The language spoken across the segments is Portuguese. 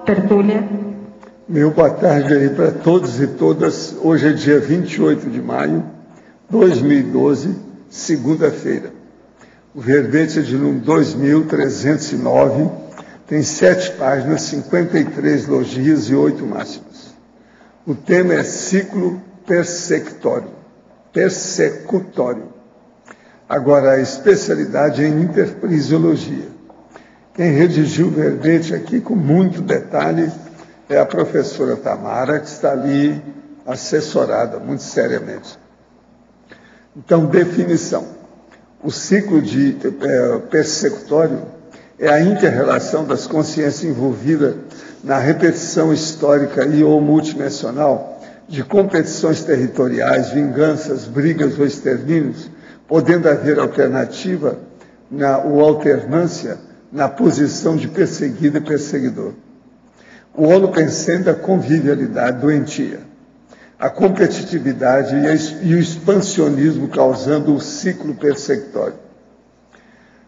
Tertúlia. Meu boa tarde aí para todos e todas. Hoje é dia 28 de maio de 2012, segunda-feira. O verbete é de número 2309, tem 7 páginas, 53 logias e 8 máximas. O tema é ciclo persecutório. Agora, a especialidade é em interprisiologia. Quem redigiu o verbete aqui com muito detalhe é a professora Tamara, que está ali assessorada muito seriamente. Então, definição. O ciclo de persecutório é a inter-relação das consciências envolvidas na repetição histórica e ou multidimensional de competições territoriais, vinganças, brigas ou extermínios, podendo haver alternativa ou alternância na posição de perseguido e perseguidor. O holopensene da convivialidade doentia, a competitividade e o expansionismo causando o ciclo persecutório.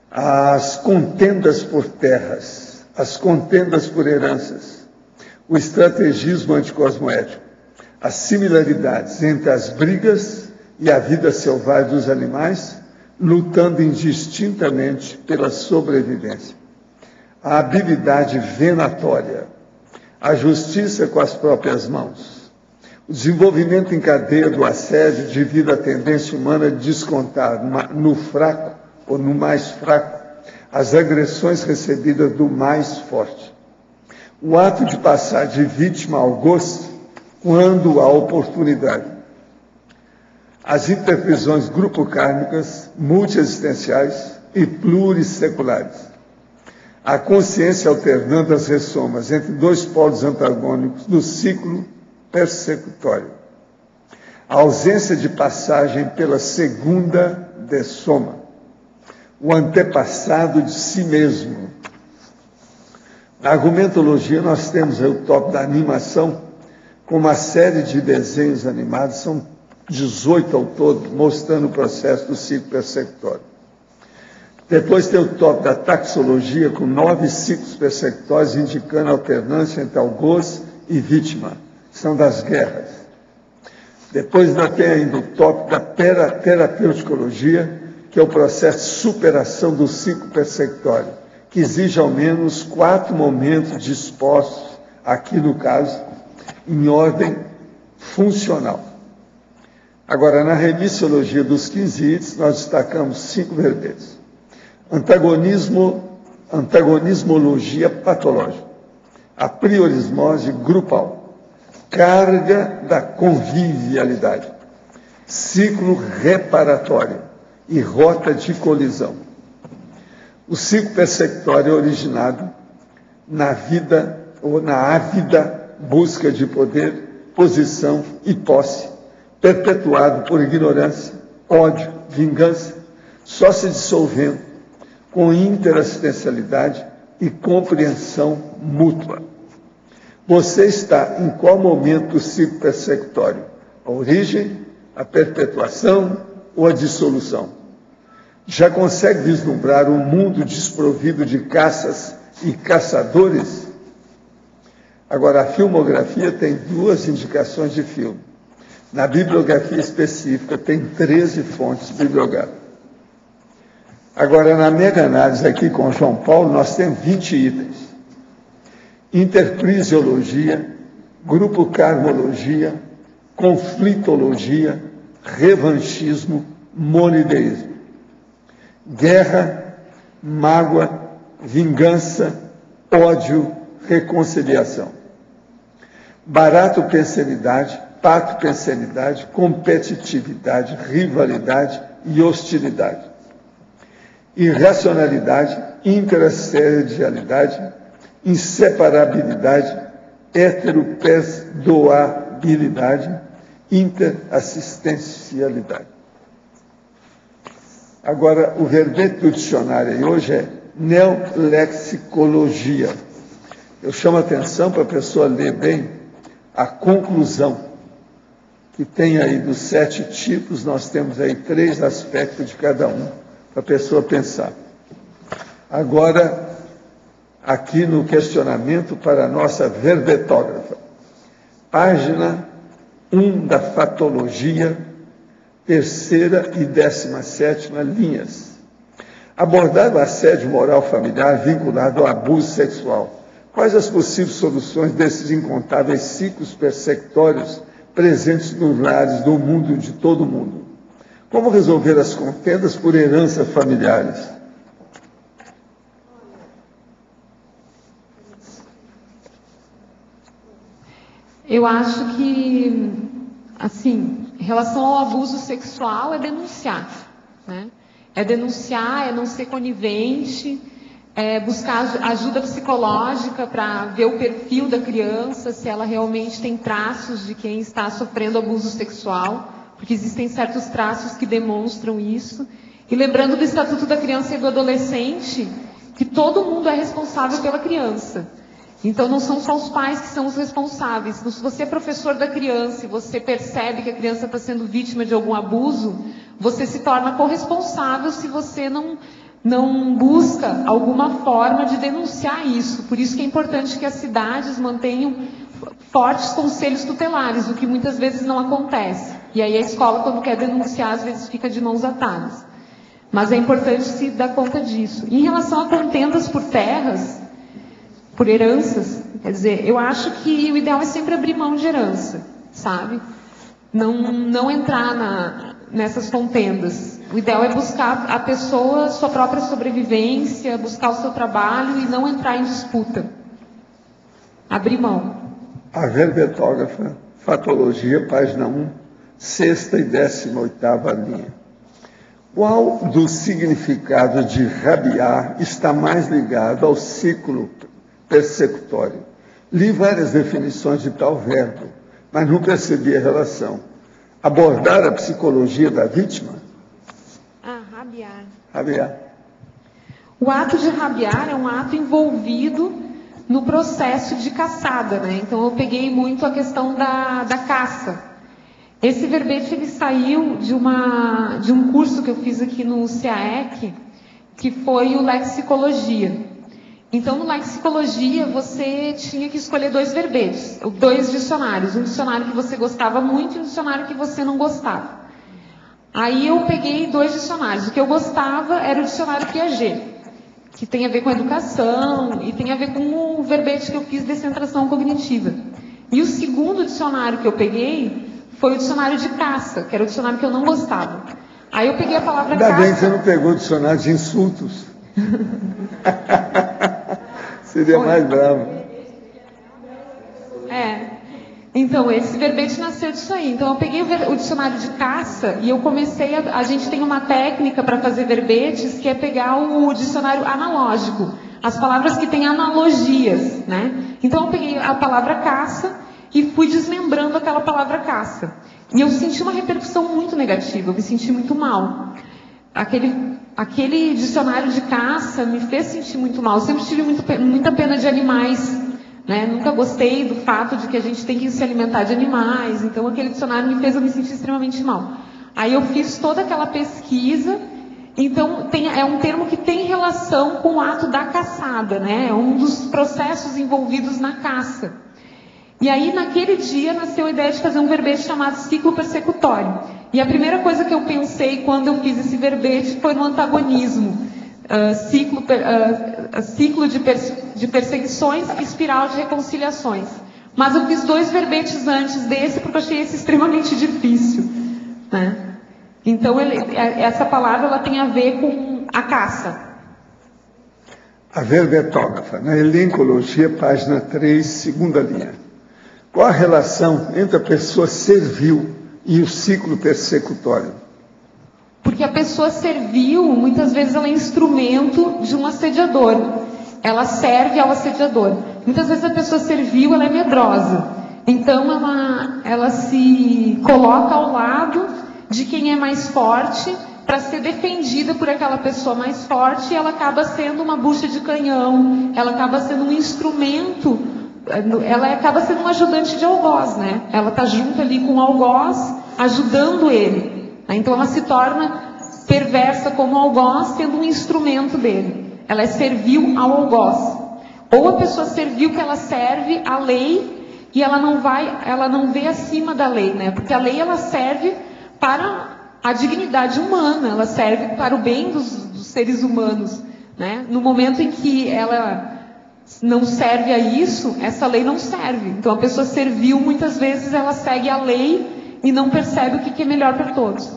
As contendas por terras, as contendas por heranças, o estrategismo anticosmoético, as similaridades entre as brigas e a vida selvagem dos animais, lutando indistintamente pela sobrevivência. A habilidade venatória, a justiça com as próprias mãos, o desenvolvimento em cadeia do assédio devido à tendência humana de descontar no fraco ou no mais fraco as agressões recebidas do mais forte. O ato de passar de vítima ao gosto quando há oportunidade. As interprisões grupo-kármicas, multiexistenciais e plurisseculares. A consciência alternando as ressomas entre dois polos antagônicos do ciclo persecutório. A ausência de passagem pela segunda dessoma. O antepassado de si mesmo. Na argumentologia, nós temos aí o tópico da animação, com uma série de desenhos animados, são 18 ao todo, mostrando o processo do ciclo persecutório. Depois tem o tópico da taxologia, com 9 ciclos persecutórios, indicando a alternância entre algoz e vítima, são das guerras. Depois ainda tem ainda o tópico da terapeuticologia, que é o processo de superação do ciclo persecutório, que exige ao menos 4 momentos dispostos, aqui no caso, em ordem funcional. Agora, na remissiologia dos 15 itens, nós destacamos 5 verbetes. Antagonismologia patológica, a priorismose grupal, carga da convivialidade, ciclo reparatório e rota de colisão. O ciclo persecutório é originado na vida ou na ávida busca de poder, posição e posse, perpetuado por ignorância, ódio, vingança, só se dissolvendo com interassistencialidade e compreensão mútua. Você está em qual momento do ciclo persecutório? A origem, a perpetuação ou a dissolução? Já consegue vislumbrar um mundo desprovido de caças e caçadores? Agora, a filmografia tem 2 indicações de filme. Na bibliografia específica, tem 13 fontes bibliográficas. Agora, na mega-análise aqui com João Paulo, nós temos 20 itens. Interprisiologia, grupo-karmologia, conflitologia, revanchismo, monoideísmo. Guerra, mágoa, vingança, ódio, reconciliação. Barato-pensenidade, pato-pensenidade, competitividade, rivalidade e hostilidade. Irracionalidade, interasserialidade, inseparabilidade, heteroperdoabilidade, interassistencialidade. Agora, o verbete do dicionário aí hoje é neolexicologia. Eu chamo a atenção para a pessoa ler bem a conclusão, que tem aí dos 7 tipos, nós temos aí 3 aspectos de cada um, para a pessoa pensar. Agora, aqui no questionamento para a nossa verbetógrafa. Página 1 da Fatologia, 3ª e 17ª linhas. Abordar o assédio moral familiar vinculado ao abuso sexual. Quais as possíveis soluções desses incontáveis ciclos persecutórios presentes nos lares do mundo, de todo mundo? Como resolver as contendas por herança familiares? Eu acho que, assim, em relação ao abuso sexual, é denunciar, né? É denunciar, é não ser conivente, é buscar ajuda psicológica para ver o perfil da criança, se ela realmente tem traços de quem está sofrendo abuso sexual, porque existem certos traços que demonstram isso. E lembrando do Estatuto da Criança e do Adolescente, que todo mundo é responsável pela criança. Então não são só os pais que são os responsáveis. Se você é professor da criança e você percebe que a criança está sendo vítima de algum abuso, você se torna corresponsável se você não busca alguma forma de denunciar isso. Por isso que é importante que as cidades mantenham fortes conselhos tutelares, o que muitas vezes não acontece. E aí a escola, quando quer denunciar, às vezes fica de mãos atadas. Mas é importante se dar conta disso. Em relação a contendas por terras, por heranças, quer dizer, eu acho que o ideal é sempre abrir mão de herança, sabe? Não entrar nessas contendas. O ideal é buscar a pessoa, sua própria sobrevivência, buscar o seu trabalho e não entrar em disputa. Abrir mão. A verbetógrafa, Fatologia, página 1, 6ª e 18ª linha. Qual do significado de rabiar está mais ligado ao ciclo persecutório? Li várias definições de tal verbo, mas não percebi a relação. Abordar a psicologia da vítima? Rabiar. Rabiar. O ato de rabiar é um ato envolvido no processo de caçada, né? Então eu peguei muito a questão da caça. Esse verbete ele saiu de um curso que eu fiz aqui no CAEC, que foi o Lexicologia. Então, no Lexicologia, você tinha que escolher 2 verbetes, 2 dicionários. Um dicionário que você gostava muito e um dicionário que você não gostava. Aí eu peguei 2 dicionários. O que eu gostava era o dicionário Piaget, que tem a ver com educação e tem a ver com o verbete que eu fiz, descentração cognitiva. E o segundo dicionário que eu peguei foi o dicionário de caça, que era o dicionário que eu não gostava. Aí eu peguei a palavra caça... Ainda bem que você não pegou o dicionário de insultos. Seria mais bravo. Então, esse verbete nasceu disso aí. Então, eu peguei o dicionário de caça e eu comecei a gente tem uma técnica para fazer verbetes, que é pegar o dicionário analógico. As palavras que têm analogias, né? Então, eu peguei a palavra caça e fui desmembrando aquela palavra caça. E eu senti uma repercussão muito negativa, eu me senti muito mal. Aquele dicionário de caça me fez sentir muito mal. Eu sempre tive muita pena de animais, né? Nunca gostei do fato de que a gente tem que se alimentar de animais. Então, aquele dicionário me fez eu me sentir extremamente mal. Aí eu fiz toda aquela pesquisa. Então, é um termo que tem relação com o ato da caçada, né? É um dos processos envolvidos na caça. E aí, naquele dia, nasceu a ideia de fazer um verbete chamado ciclo persecutório. E a primeira coisa que eu pensei quando eu fiz esse verbete foi no antagonismo. Ciclo de perseguições e espiral de reconciliações. Mas eu fiz 2 verbetes antes desse porque eu achei esse extremamente difícil, né? Então, essa palavra ela tem a ver com a caça. A verbetógrafa, na Elencologia, página 3, 2ª linha. Qual a relação entre a pessoa servil e o ciclo persecutório? Porque a pessoa servil, muitas vezes, ela é instrumento de um assediador. Ela serve ao assediador. Muitas vezes a pessoa servil, ela é medrosa. Então, ela se coloca ao lado de quem é mais forte para ser defendida por aquela pessoa mais forte e ela acaba sendo uma bucha de canhão, ela acaba sendo um instrumento, ela acaba sendo um ajudante de algoz, né? Ela está junto ali com o algoz, ajudando ele. Então ela se torna perversa como algoz, sendo um instrumento dele. Ela é servil ao algoz. Ou a pessoa serviu que ela serve a lei e ela não vê acima da lei, né? Porque a lei ela serve para a dignidade humana, ela serve para o bem dos seres humanos, né? No momento em que ela não serve a isso, essa lei não serve. Então a pessoa servil, muitas vezes ela segue a lei e não percebe o que é melhor para todos.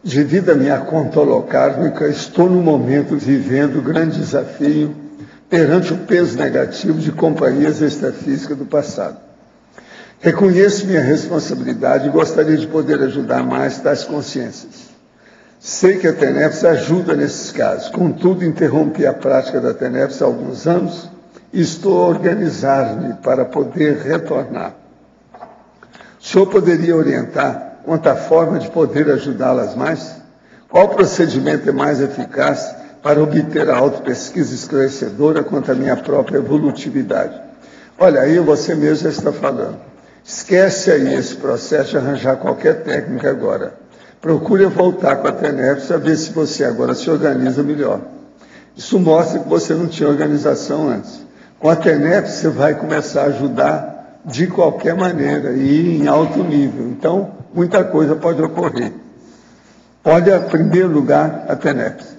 Devido à minha conta holocármica, estou no momento vivendo grande desafio perante o peso negativo de companhias extrafísicas do passado. Reconheço minha responsabilidade e gostaria de poder ajudar mais tais consciências. Sei que a TENEPS ajuda nesses casos, contudo interrompi a prática da TENEPS há alguns anos e estou a organizar-me para poder retornar. O senhor poderia orientar quanto à forma de poder ajudá-las mais? Qual procedimento é mais eficaz para obter a autopesquisa esclarecedora quanto à minha própria evolutividade? Olha, aí você mesmo já está falando. Esquece aí esse processo de arranjar qualquer técnica agora. Procure voltar com a TENEPS para ver se você agora se organiza melhor. Isso mostra que você não tinha organização antes. Com a TENEPS você vai começar a ajudar de qualquer maneira e em alto nível. Então, muita coisa pode ocorrer. Olha, em primeiro lugar, a TENEPS.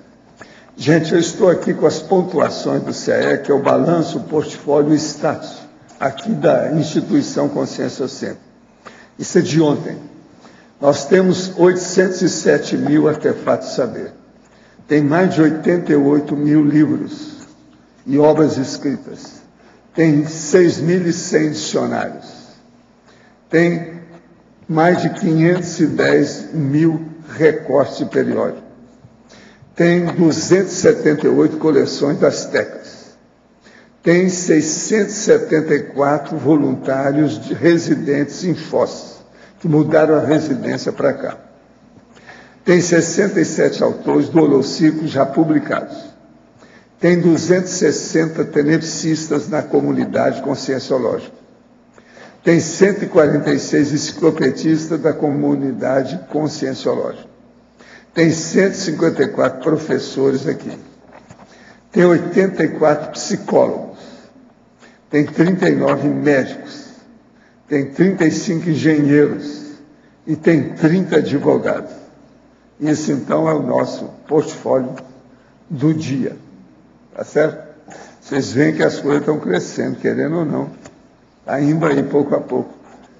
Gente, eu estou aqui com as pontuações do CAE, que é o balanço, o portfólio e o status, aqui da instituição Consciência Centro. Isso é de ontem. Nós temos 807 mil artefatos de saber. Tem mais de 88 mil livros e obras escritas. Tem 6.100 dicionários. Tem mais de 510 mil recortes de periódico. Tem 278 coleções das Tecas. Tem 674 voluntários residentes em Foz, que mudaram a residência para cá. Tem 67 autores do Holociclo já publicados. Tem 260 tenepsistas na comunidade conscienciológica. Tem 146 enciclopedistas da comunidade conscienciológica. Tem 154 professores aqui. Tem 84 psicólogos. Tem 39 médicos. Tem 35 engenheiros e tem 30 advogados. Isso, então, é o nosso portfólio do dia. Tá certo? Vocês veem que as coisas estão crescendo, querendo ou não. Está indo aí pouco a pouco.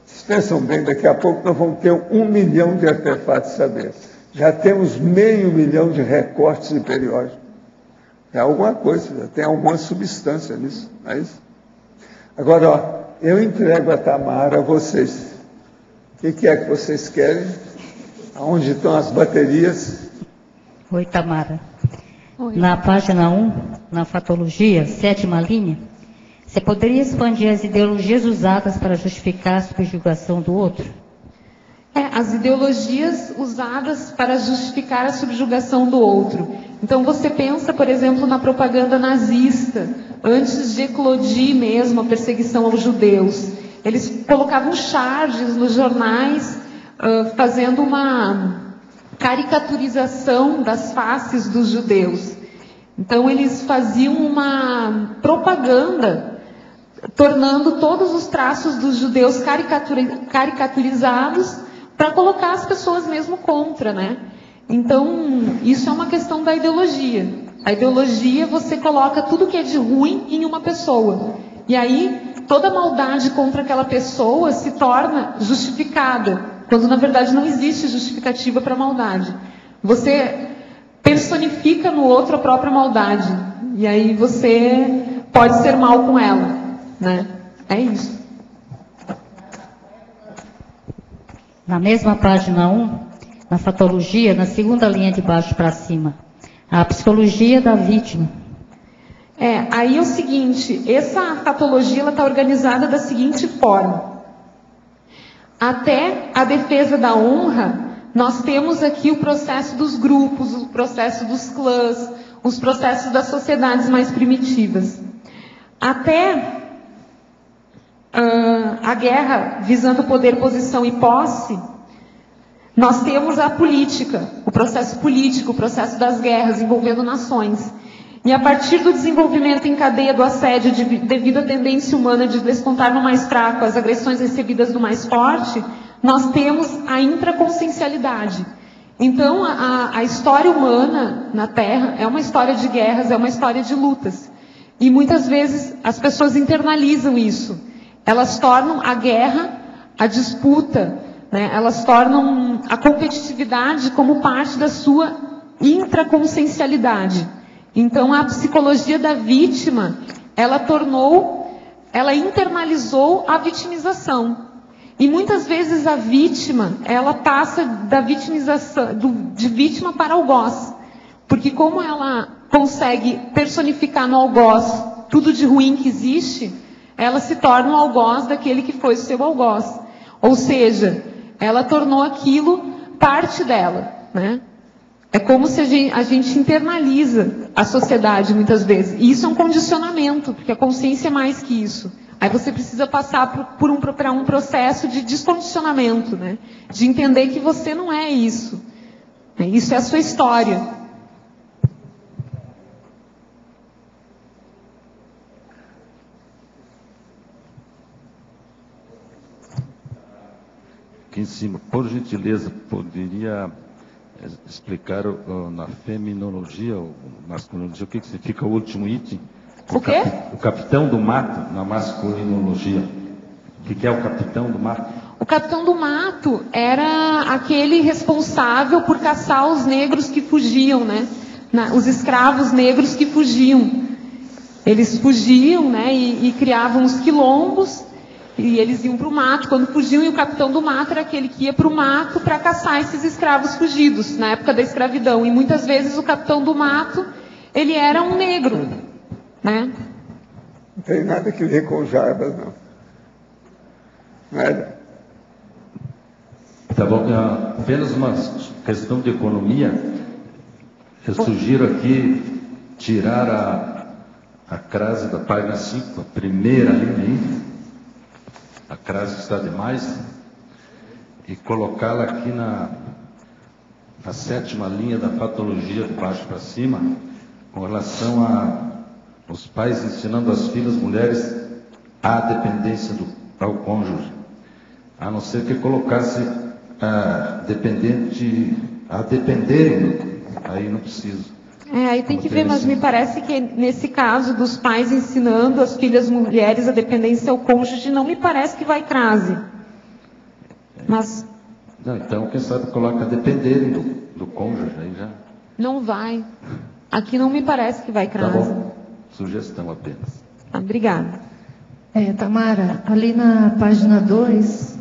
Vocês pensam bem, daqui a pouco nós vamos ter 1 milhão de artefatos de saber. Já temos 500 mil de recortes de periódico. É alguma coisa, já tem alguma substância nisso, não é isso? Agora, ó, eu entrego a Tamara a vocês. O que é que vocês querem? Aonde estão as baterias? Oi, Tamara. Oi. Na página 1, na fatologia, 7ª linha, você poderia expandir as ideologias usadas para justificar a subjugação do outro? As ideologias usadas para justificar a subjugação do outro. Então você pensa, por exemplo, na propaganda nazista, antes de eclodir mesmo a perseguição aos judeus. Eles colocavam charges nos jornais, fazendo uma caricaturização das faces dos judeus. Então eles faziam uma propaganda, tornando todos os traços dos judeus caricaturizados, para colocar as pessoas mesmo contra, né? Então, isso é uma questão da ideologia. A ideologia, você coloca tudo que é de ruim em uma pessoa. E aí, toda maldade contra aquela pessoa se torna justificada, quando na verdade não existe justificativa para a maldade. Você personifica no outro a própria maldade. E aí você pode ser mal com ela, né? É isso. Na mesma página 1, na fatologia, na 2ª linha de baixo para cima, a psicologia da vítima. Aí é o seguinte, essa patologia está organizada da seguinte forma. Até a defesa da honra, nós temos aqui o processo dos grupos, o processo dos clãs, os processos das sociedades mais primitivas. Até a guerra visando poder, posição e posse, nós temos a política, o processo político, o processo das guerras envolvendo nações. E a partir do desenvolvimento em cadeia do assédio devido à tendência humana de descontar no mais fraco as agressões recebidas do mais forte, nós temos a intraconsciencialidade. Então, a história humana na Terra é uma história de guerras, é uma história de lutas. E muitas vezes as pessoas internalizam isso. Elas tornam a guerra, a disputa, né? Elas tornam a competitividade como parte da sua intraconsciencialidade. Então, a psicologia da vítima, ela internalizou a vitimização. E muitas vezes a vítima, ela passa da vitimização, de vítima para algoz. Porque como ela consegue personificar no algoz tudo de ruim que existe, ela se torna um algoz daquele que foi o seu algoz. Ou seja, ela tornou aquilo parte dela, né? É como se a gente internaliza a sociedade muitas vezes. E isso é um condicionamento, porque a consciência é mais que isso. Aí você precisa passar por um processo de descondicionamento, né? De entender que você não é isso. Isso é a sua história. Aqui em cima, por gentileza, poderia explicar na feminologia ou masculinologia o que significa o último item? O quê? O capitão do mato na masculinologia. O que é o capitão do mato? O capitão do mato era aquele responsável por caçar os negros que fugiam, né? Os escravos negros que fugiam. Eles fugiam, né? E criavam os quilombos. E eles iam para o mato quando fugiam, e o capitão do mato era aquele que ia para o mato para caçar esses escravos fugidos, na época da escravidão. E muitas vezes o capitão do mato, ele era um negro, né? Não tem nada que ver com Jarbas, não. Nada. Tá bom, apenas uma questão de economia. Eu sugiro aqui tirar a crase da página 5, a primeira linha aí. A crase está demais, e colocá-la aqui na 7ª linha da patologia, de baixo para cima, com relação aos pais ensinando as filhas mulheres a dependência ao cônjuge, a não ser que colocasse a dependerem, aí não preciso. Aí tem que ver, mas me parece que nesse caso dos pais ensinando as filhas mulheres a dependência ao cônjuge, não me parece que vai crase. Mas... Não, então, quem sabe coloca dependerem do cônjuge, aí já... Não vai. Aqui não me parece que vai crase. Tá bom. Sugestão apenas. Obrigada. Tamara, ali na página 2,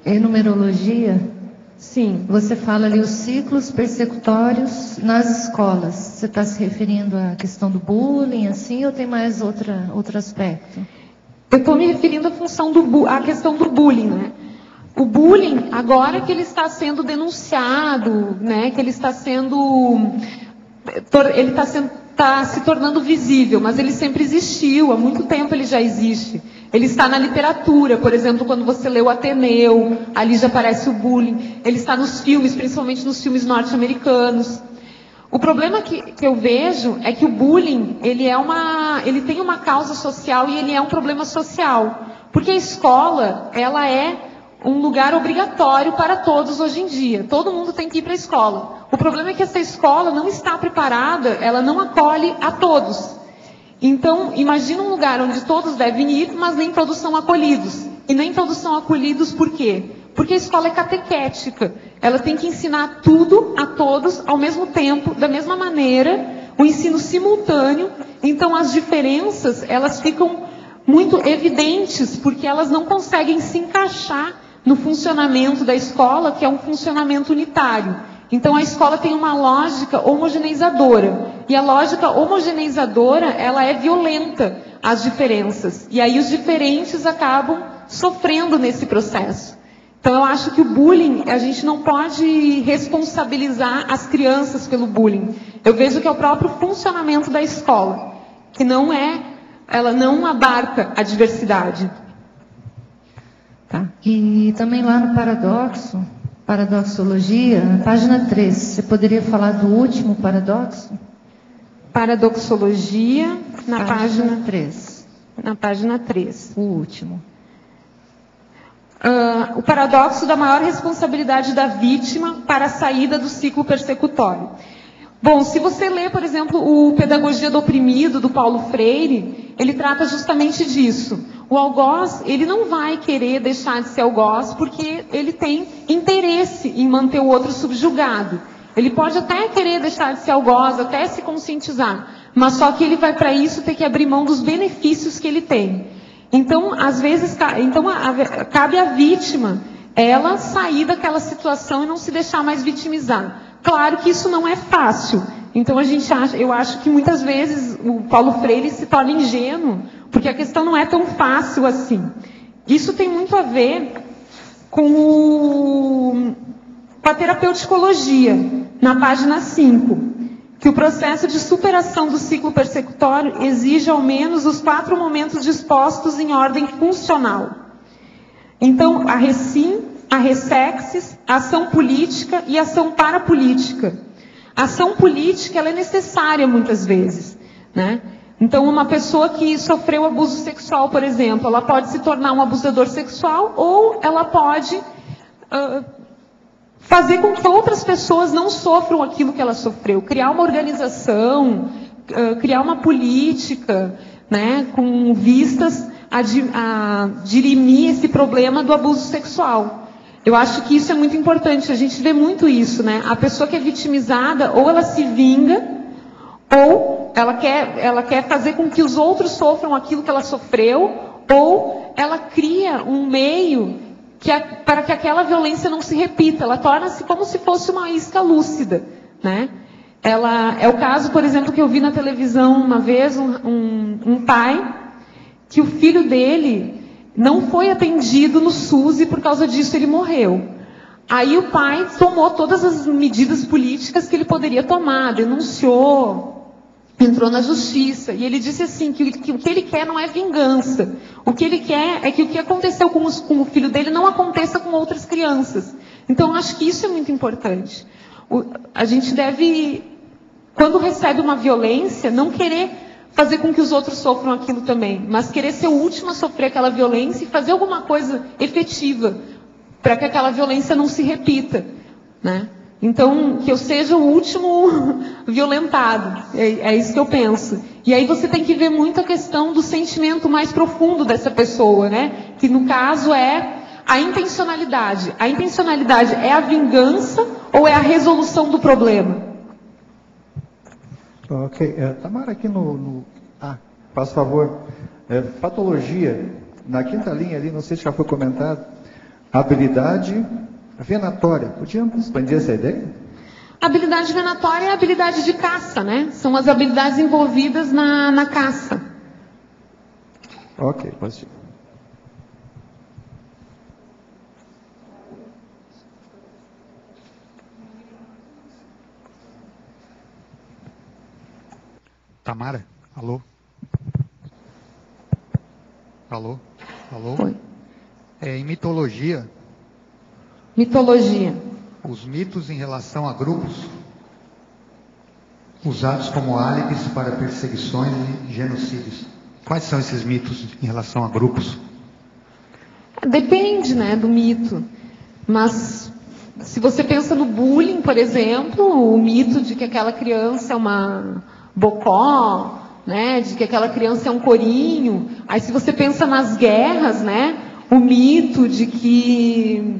em numerologia... Sim. Você fala ali os ciclos persecutórios nas escolas. Você está se referindo à questão do bullying, assim, ou tem mais outro aspecto? Eu estou me referindo à questão do bullying, né? O bullying, agora que ele está sendo denunciado, né? Que ele está se tornando visível, mas ele sempre existiu, há muito tempo ele já existe. Ele está na literatura, por exemplo, quando você lê o Ateneu, ali já aparece o bullying. Ele está nos filmes, principalmente nos filmes norte-americanos. O problema que eu vejo é que o bullying, ele tem uma causa social e ele é um problema social. Porque a escola, ela é um lugar obrigatório para todos hoje em dia. Todo mundo tem que ir para a escola. O problema é que essa escola não está preparada, ela não acolhe a todos. Então, imagina um lugar onde todos devem ir, mas nem todos são acolhidos. E nem todos são acolhidos por quê? Porque a escola é catequética. Ela tem que ensinar tudo a todos ao mesmo tempo, da mesma maneira, o ensino simultâneo. Então, as diferenças, elas ficam muito evidentes, porque elas não conseguem se encaixar no funcionamento da escola, que é um funcionamento unitário. Então, a escola tem uma lógica homogeneizadora. E a lógica homogeneizadora, ela é violenta às diferenças. E aí os diferentes acabam sofrendo nesse processo. Então, eu acho que o bullying, a gente não pode responsabilizar as crianças pelo bullying. Eu vejo que é o próprio funcionamento da escola, que ela não abarca a diversidade. Tá. E também lá no paradoxologia, página 3, você poderia falar do último paradoxo? Paradoxologia, na página 3. Na página 3. O último. O paradoxo da maior responsabilidade da vítima para a saída do ciclo persecutório. Bom, se você lê, por exemplo, o Pedagogia do Oprimido, do Paulo Freire, ele trata justamente disso. O algoz, ele não vai querer deixar de ser algoz porque ele tem interesse em manter o outro subjugado. Ele pode até querer deixar de ser algoz, até se conscientizar, mas só que ele vai para isso ter que abrir mão dos benefícios que ele tem. Então, às vezes, cabe à vítima ela sair daquela situação e não se deixar mais vitimizar. Claro que isso não é fácil. Então, eu acho que muitas vezes o Paulo Freire se torna ingênuo, porque a questão não é tão fácil assim. Isso tem muito a ver com a terapeuticologia, na página 5, que o processo de superação do ciclo persecutório exige ao menos os 4 momentos dispostos em ordem funcional. Então, a recim, a ressexis, a ação política e a ação parapolítica. A ação política ela é necessária muitas vezes, né? Então, uma pessoa que sofreu abuso sexual, por exemplo, ela pode se tornar um abusador sexual ou ela pode fazer com que outras pessoas não sofram aquilo que ela sofreu. Criar uma organização, criar uma política, né, com vistas a dirimir esse problema do abuso sexual. Eu acho que isso é muito importante, a gente vê muito isso, né? A pessoa que é vitimizada, ou ela se vinga, ou ela quer fazer com que os outros sofram aquilo que ela sofreu, ou ela cria um meio para que aquela violência não se repita. Ela torna-se como se fosse uma isca lúcida, né? É o caso, por exemplo, que eu vi na televisão uma vez, um pai, que o filho dele não foi atendido no SUS e por causa disso ele morreu. Aí o pai tomou todas as medidas políticas que ele poderia tomar, denunciou, entrou na justiça. E ele disse assim, que o que ele quer não é vingança. O que ele quer é que o que aconteceu com o filho dele não aconteça com outras crianças. Então, eu acho que isso é muito importante. A gente deve, quando recebe uma violência, não querer fazer com que os outros sofram aquilo também, mas querer ser o último a sofrer aquela violência e fazer alguma coisa efetiva para que aquela violência não se repita, né? Então, que eu seja o último violentado, é isso que eu penso. E aí você tem que ver muito a questão do sentimento mais profundo dessa pessoa, né? Que no caso é a intencionalidade. A intencionalidade é a vingança ou é a resolução do problema? Ok. Tamara, aqui faz favor. Patologia, na 5ª linha ali, não sei se já foi comentado, habilidade venatória. Podíamos expandir essa ideia? A habilidade venatória é a habilidade de caça, né? São as habilidades envolvidas na caça. Ok, positivo. Tamara, alô? Alô? Alô? Oi. Em mitologia, os mitos em relação a grupos usados como álibis para perseguições e genocídios. Quais são esses mitos em relação a grupos? Depende, né, do mito. Mas se você pensa no bullying, por exemplo, o mito de que aquela criança é uma bocó, né, de que aquela criança é um corinho. Aí se você pensa nas guerras, né, o mito de que,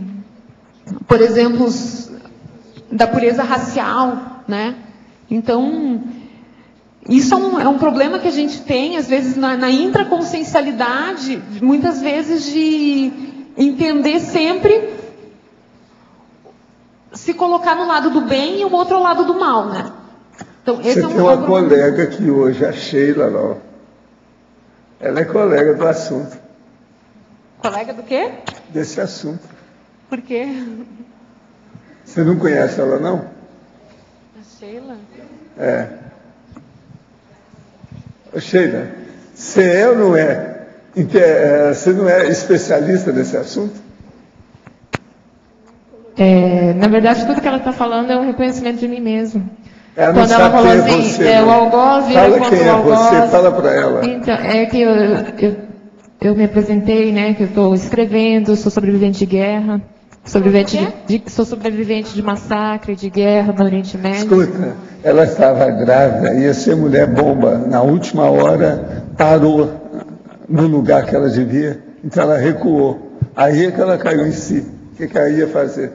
por exemplo, da pureza racial, né? Então, isso é um problema que a gente tem, às vezes, na intraconsciencialidade, muitas vezes de entender sempre se colocar no lado do bem e o outro ao lado do mal, né? Então, esse Você tem uma colega aqui hoje, a Sheila, lá. Ela é colega do assunto. Colega do quê? Desse assunto. Por quê? Você não conhece ela, não? A Sheila? É. Ô, Sheila, você é ou não é? Você não é especialista nesse assunto? Na verdade, tudo que ela está falando é um reconhecimento de mim mesmo. Ela não Quando ela sabe falou quem assim, você, o não. algoz vira Fala contra quem o é algoz. você, fala para ela. Então, é que eu me apresentei, né, que eu estou escrevendo, sou sobrevivente de guerra, sou sobrevivente de massacre, de guerra no Oriente Médio. Escuta, ela estava grávida, ia ser mulher bomba. Na última hora, parou no lugar que ela devia, então ela recuou. Aí é que ela caiu em si. O que ela ia fazer?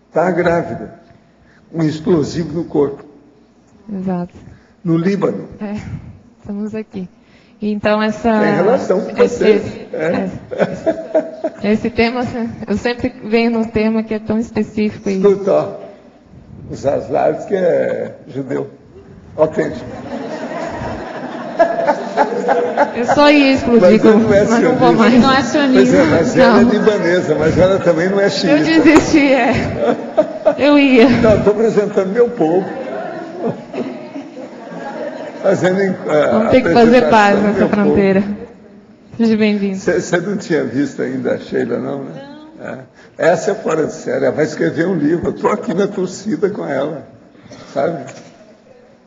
Está grávida, um explosivo no corpo. Exato. No Líbano. Estamos aqui. Então, essa... Tem relação com você. Esse tema, eu sempre venho num tema que é tão específico. Escuta, ó, os Zaslaves, que é judeu, autêntico. Eu só ia explodir, Mas ele não é mas não vou mais. Não é sionista. Pois é, mas ela é libanesa, mas ela também não é Eu xiita. desisti, Eu ia. Não, estou apresentando meu povo. Vamos ter que fazer paz nessa fronteira. Seja bem-vindo. Você não tinha visto ainda a Sheila, não, né? Não. Essa é fora de série. Ela vai escrever um livro. Eu estou aqui na torcida com ela. Sabe?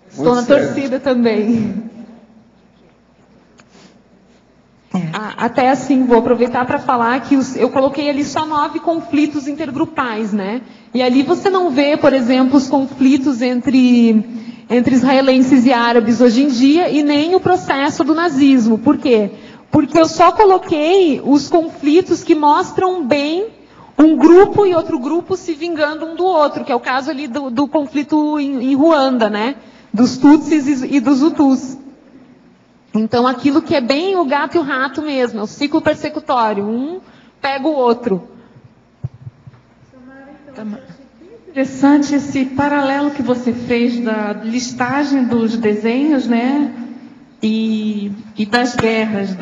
Estou na torcida também. Até assim, vou aproveitar para falar que eu coloquei ali só 9 conflitos intergrupais, né? E ali você não vê, por exemplo, os conflitos entre israelenses e árabes hoje em dia e nem o processo do nazismo. Por quê? Porque eu só coloquei os conflitos que mostram bem um grupo e outro grupo se vingando um do outro, que é o caso ali do conflito em Ruanda, né? Dos Tutsis e dos Hutus. Então, aquilo que é bem o gato e o rato mesmo, é o ciclo persecutório. Um pega o outro. Interessante esse paralelo que você fez da listagem dos desenhos, né? E das guerras.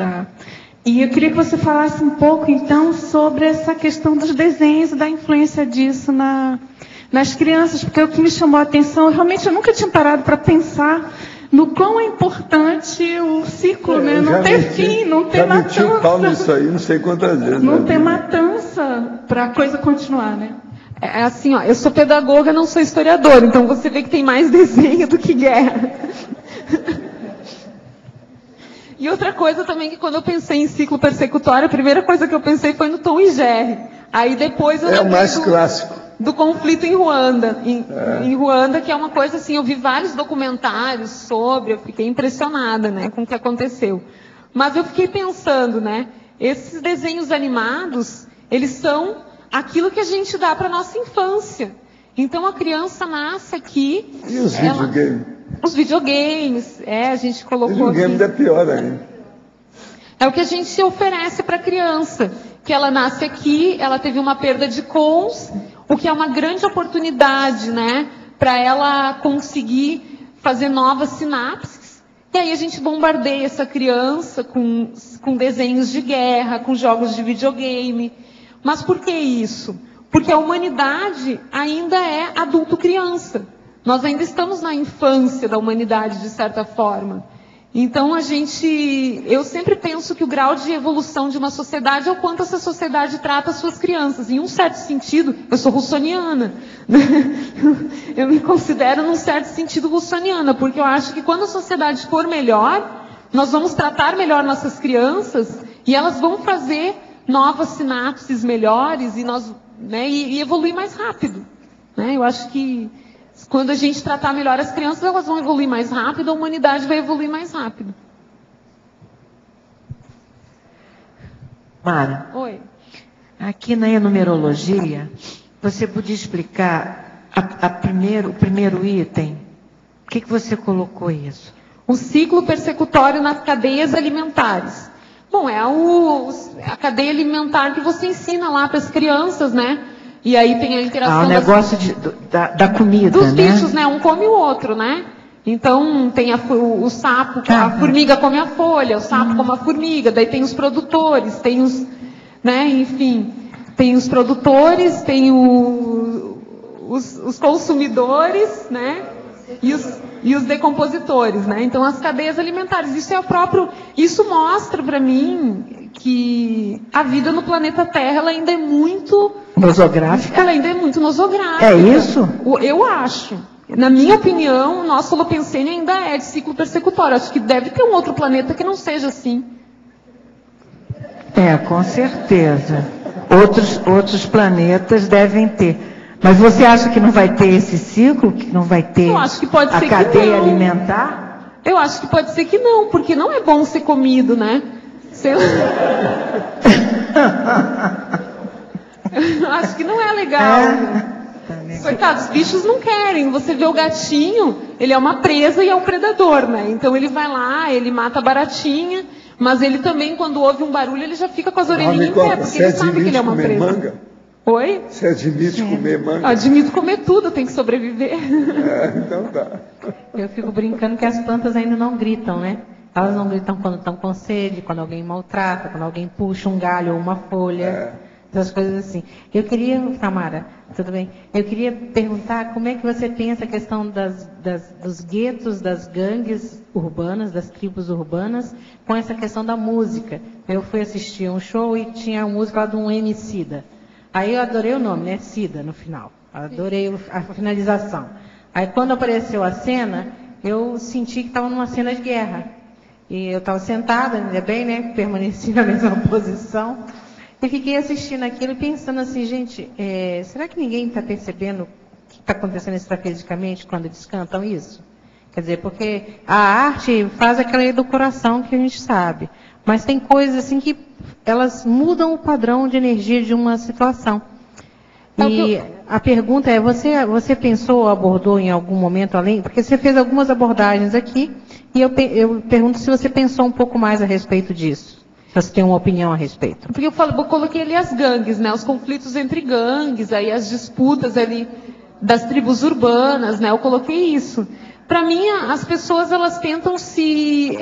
E eu queria que você falasse um pouco, então, sobre essa questão dos desenhos e da influência disso nas crianças, porque o que me chamou a atenção, realmente eu nunca tinha parado para pensar no quão é importante o ciclo, né? Não ter fim, não ter matança. Já meti o pau nisso aí, não sei quantas vezes. Não ter matança para a coisa continuar, né? É assim, ó, eu sou pedagoga, não sou historiadora, então você vê que tem mais desenho do que guerra. E outra coisa também, que quando eu pensei em ciclo persecutório, a primeira coisa que eu pensei foi no Tom e Jerry. Aí depois eu o mais clássico. Do conflito em Ruanda. Em Ruanda, que é uma coisa assim, eu vi vários documentários sobre, eu fiquei impressionada, né, com o que aconteceu. Mas eu fiquei pensando, né, esses desenhos animados, eles são aquilo que a gente dá para nossa infância. Então a criança nasce aqui... E os videogames? Os videogames, a gente colocou aqui. Videogame é pior ainda. É o que a gente oferece para a criança. Que ela nasce aqui, ela teve uma perda de cons, o que é uma grande oportunidade, né? Para ela conseguir fazer novas sinapses. E aí a gente bombardeia essa criança com desenhos de guerra, com jogos de videogame. Mas por que isso? Porque a humanidade ainda é adulto-criança. Nós ainda estamos na infância da humanidade, de certa forma. Então, eu sempre penso que o grau de evolução de uma sociedade é o quanto essa sociedade trata as suas crianças. Em um certo sentido, eu sou russoniana. Eu me considero, num certo sentido, russoniana, porque eu acho que quando a sociedade for melhor, nós vamos tratar melhor nossas crianças e elas vão fazer novas sinapses melhores e evoluir mais rápido. Né? Eu acho que quando a gente tratar melhor as crianças, elas vão evoluir mais rápido, a humanidade vai evoluir mais rápido. Mara, oi. Aqui na enumerologia, você podia explicar o primeiro item? O que você colocou isso? O ciclo persecutório nas cadeias alimentares. Bom, é a cadeia alimentar que você ensina lá para as crianças, né? E aí tem a interação... o negócio da comida, dos né? bichos, né? Um come o outro, né? Então, tem o sapo, a formiga come a folha, o sapo come a formiga, daí tem os produtores, tem os... né? Enfim, tem os produtores, tem os consumidores, né? E os decompositores, né? Então, as cadeias alimentares. Isso mostra para mim que a vida no planeta Terra ela ainda é muito... Nosográfica? Ela ainda é muito nosográfica. É isso? Eu acho. Na minha opinião, o nosso holopensene ainda é de ciclo persecutório. Acho que deve ter um outro planeta que não seja assim. Com certeza. Outros planetas devem ter. Mas você acha que não vai ter esse ciclo? Que não vai ter Eu acho que pode a ser cadeia que não. alimentar? Eu acho que pode ser que não, porque não é bom ser comido, né? Eu acho que não é legal. Coitados, os bichos não querem. Você vê o gatinho, ele é uma presa e é um predador, né? Então ele vai lá, ele mata a baratinha, mas ele também, quando ouve um barulho, ele já fica com as orelhinhas em pé, porque ele sabe que ele é uma presa. Manga? Oi? Você admite comer manga? Admito comer tudo, tem que sobreviver. Então tá. Eu fico brincando que as plantas ainda não gritam, né? Elas não gritam quando estão com sede, quando alguém maltrata, quando alguém puxa um galho ou uma folha, essas coisas assim. Eu queria, Tamara, tudo bem? Eu queria perguntar como é que você pensa a questão dos guetos, das gangues urbanas, das tribos urbanas, com essa questão da música. Eu fui assistir um show e tinha a música lá de um Emicida. Aí eu adorei o nome, né? Cida, no final. Adorei a finalização. Aí quando apareceu a cena, eu senti que estava numa cena de guerra. E eu estava sentada, ainda bem, né? Permaneci na mesma posição. E fiquei assistindo aquilo e pensando assim, gente, será que ninguém está percebendo o que está acontecendo estrategicamente quando eles cantam isso? Quer dizer, porque a arte faz aquela edulcoração que a gente sabe. Mas tem coisas assim que elas mudam o padrão de energia de uma situação. E a pergunta é, você pensou, abordou em algum momento além? Porque você fez algumas abordagens aqui, e eu pergunto se você pensou um pouco mais a respeito disso. Se você tem uma opinião a respeito. Porque eu coloquei ali as gangues, né? Os conflitos entre gangues, aí as disputas ali das tribos urbanas, né? Eu coloquei isso. Para mim, as pessoas elas tentam se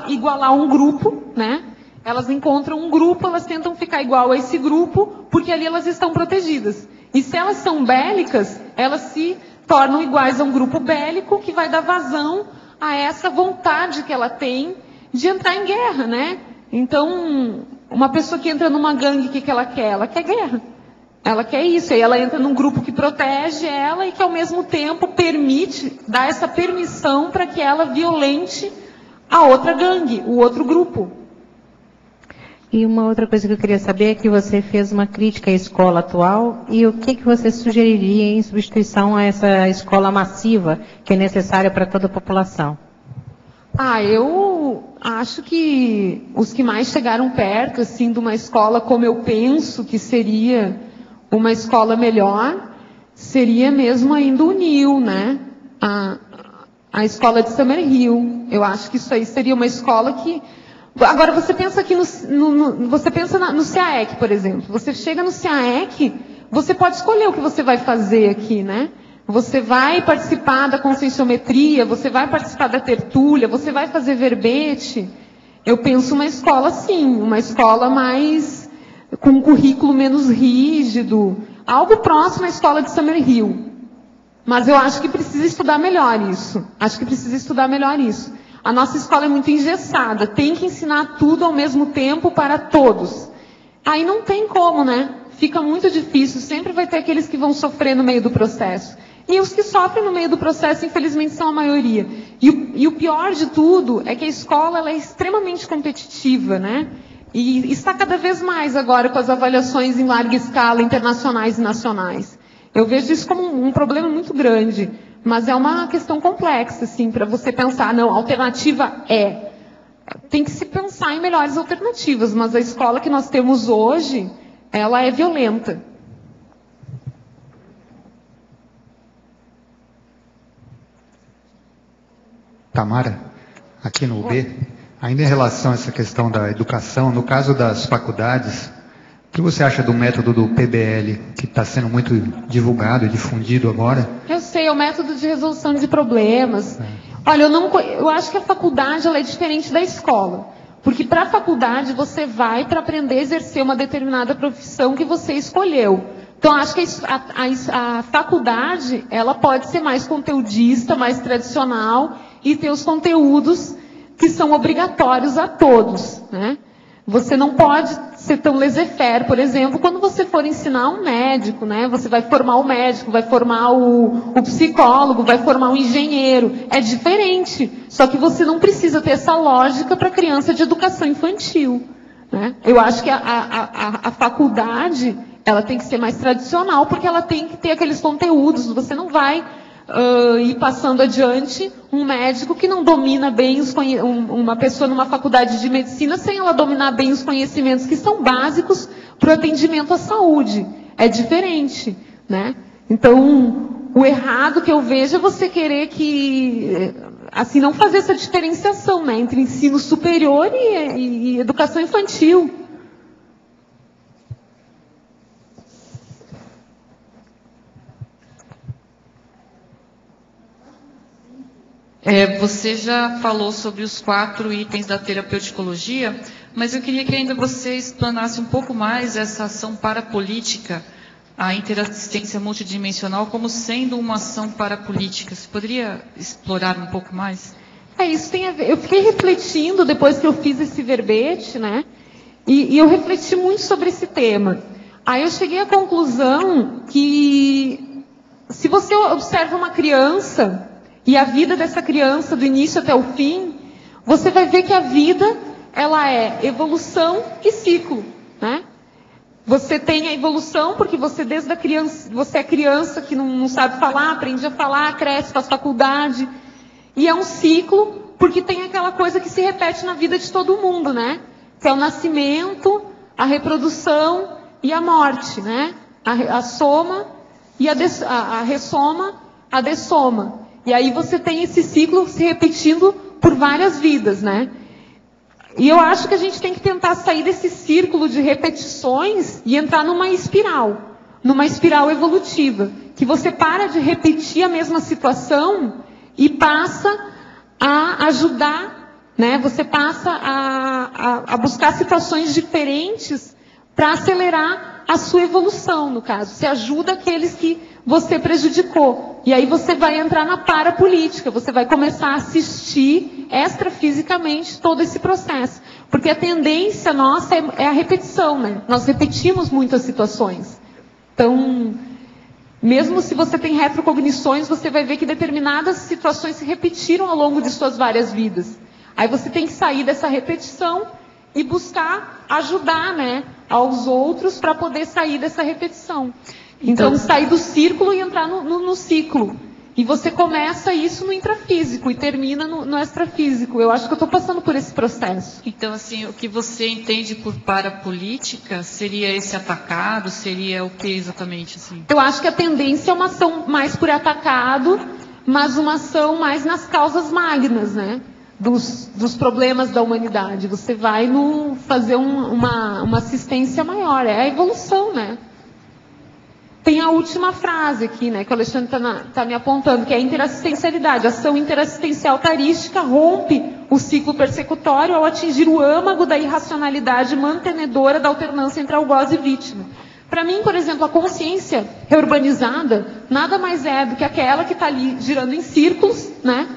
igualar a um grupo, né? Elas encontram um grupo, elas tentam ficar igual a esse grupo, porque ali elas estão protegidas. E se elas são bélicas, elas se tornam iguais a um grupo bélico que vai dar vazão a essa vontade que ela tem de entrar em guerra, né? Então, uma pessoa que entra numa gangue, o que ela quer? Ela quer guerra. Ela quer isso. Aí ela entra num grupo que protege ela e que, ao mesmo tempo, dá essa permissão para que ela violente a outra gangue, o outro grupo. E uma outra coisa que eu queria saber é que você fez uma crítica à escola atual e o que você sugeriria em substituição a essa escola massiva que é necessária para toda a população? Eu acho que os que mais chegaram perto, assim, de uma escola como eu penso que seria uma escola melhor, seria mesmo ainda o NIL, né? A escola de Summerhill. Eu acho que isso aí seria uma escola que... Agora, você pensa aqui você pensa no CAEC, por exemplo. Você chega no CAEC, você pode escolher o que você vai fazer aqui, né? Você vai participar da conscienciometria, você vai participar da tertúlia, você vai fazer verbete. Eu penso uma escola assim, uma escola mais com um currículo menos rígido, algo próximo à escola de Summerhill. Mas eu acho que precisa estudar melhor isso. A nossa escola é muito engessada, tem que ensinar tudo ao mesmo tempo para todos. Aí não tem como, né? Fica muito difícil, sempre vai ter aqueles que vão sofrer no meio do processo. E os que sofrem no meio do processo, infelizmente, são a maioria. E o pior de tudo é que a escola ela é extremamente competitiva, né? E está cada vez mais agora com as avaliações em larga escala, internacionais e nacionais. Eu vejo isso como um problema muito grande. Mas é uma questão complexa, assim, para você pensar, não, a alternativa tem que se pensar em melhores alternativas, mas a escola que nós temos hoje, ela é violenta. Tamara, aqui no UB, ainda em relação a essa questão da educação, no caso das faculdades, o que você acha do método do PBL, que está sendo muito divulgado e difundido agora? Eu sei, é o método de resolução de problemas. Olha, eu acho que a faculdade ela é diferente da escola. Porque para a faculdade você vai para aprender a exercer uma determinada profissão que você escolheu. Então, acho que a faculdade ela pode ser mais conteudista, mais tradicional e ter os conteúdos que são obrigatórios a todos, né? Você não pode ser tão laissez-faire, por exemplo, quando você for ensinar um médico, né? Você vai formar o médico, vai formar o psicólogo, vai formar o engenheiro. É diferente. Só que você não precisa ter essa lógica para criança de educação infantil, né? Eu acho que a faculdade, ela tem que ser mais tradicional, porque ela tem que ter aqueles conteúdos. Você não vai ir passando adiante um médico que não domina bem uma pessoa numa faculdade de medicina sem ela dominar bem os conhecimentos que são básicos para o atendimento à saúde. É diferente, né? Então, o errado que eu vejo é você querer que, assim, não fazer essa diferenciação, né, entre ensino superior e educação infantil. Você já falou sobre os 4 itens da terapeuticologia, mas eu queria que ainda você explanasse um pouco mais essa ação parapolítica, a interassistência multidimensional, como sendo uma ação parapolítica. Você poderia explorar um pouco mais? Isso tem a ver. Eu fiquei refletindo depois que eu fiz esse verbete, né? E eu refleti muito sobre esse tema. Aí eu cheguei à conclusão que, se você observa uma criança e a vida dessa criança, do início até o fim, você vai ver que a vida, ela é evolução e ciclo, né? Você tem a evolução, porque você desde a criança, você é criança que não sabe falar, aprende a falar, cresce, faz faculdade. E é um ciclo, porque tem aquela coisa que se repete na vida de todo mundo, né? Que é o nascimento, a reprodução e a morte, né? A soma e a ressoma, a dessoma. E aí você tem esse ciclo se repetindo por várias vidas, né? E eu acho que a gente tem que tentar sair desse círculo de repetições e entrar numa espiral evolutiva, que você para de repetir a mesma situação e passa a ajudar, né? Você passa a buscar situações diferentes para acelerar a sua evolução, no caso. Você ajuda aqueles que você prejudicou. E aí você vai entrar na parapolítica, você vai começar a assistir extrafisicamente todo esse processo. Porque a tendência nossa é a repetição, né? Nós repetimos muitas situações. Então, mesmo se você tem retrocognições, você vai ver que determinadas situações se repetiram ao longo de suas várias vidas. Aí você tem que sair dessa repetição e buscar ajudar, né, aos outros para poder sair dessa repetição. Então, sair do círculo e entrar no ciclo. E você começa isso no intrafísico e termina no extrafísico. Eu acho que eu estou passando por esse processo. Então, assim, o que você entende por parapolítica seria esse atacado? Seria o que exatamente, assim? Eu acho que a tendência é uma ação mais por atacado, mas uma ação mais nas causas magnas, né? Dos problemas da humanidade. Você vai fazer uma assistência maior. É a evolução, né? Tem a última frase aqui, né, que o Alexandre está me apontando, que é a interassistencialidade. A ação interassistencial tarística rompe o ciclo persecutório ao atingir o âmago da irracionalidade mantenedora da alternância entre algoz e vítima. Para mim, por exemplo, a consciência reurbanizada nada mais é do que aquela que está ali girando em círculos, né?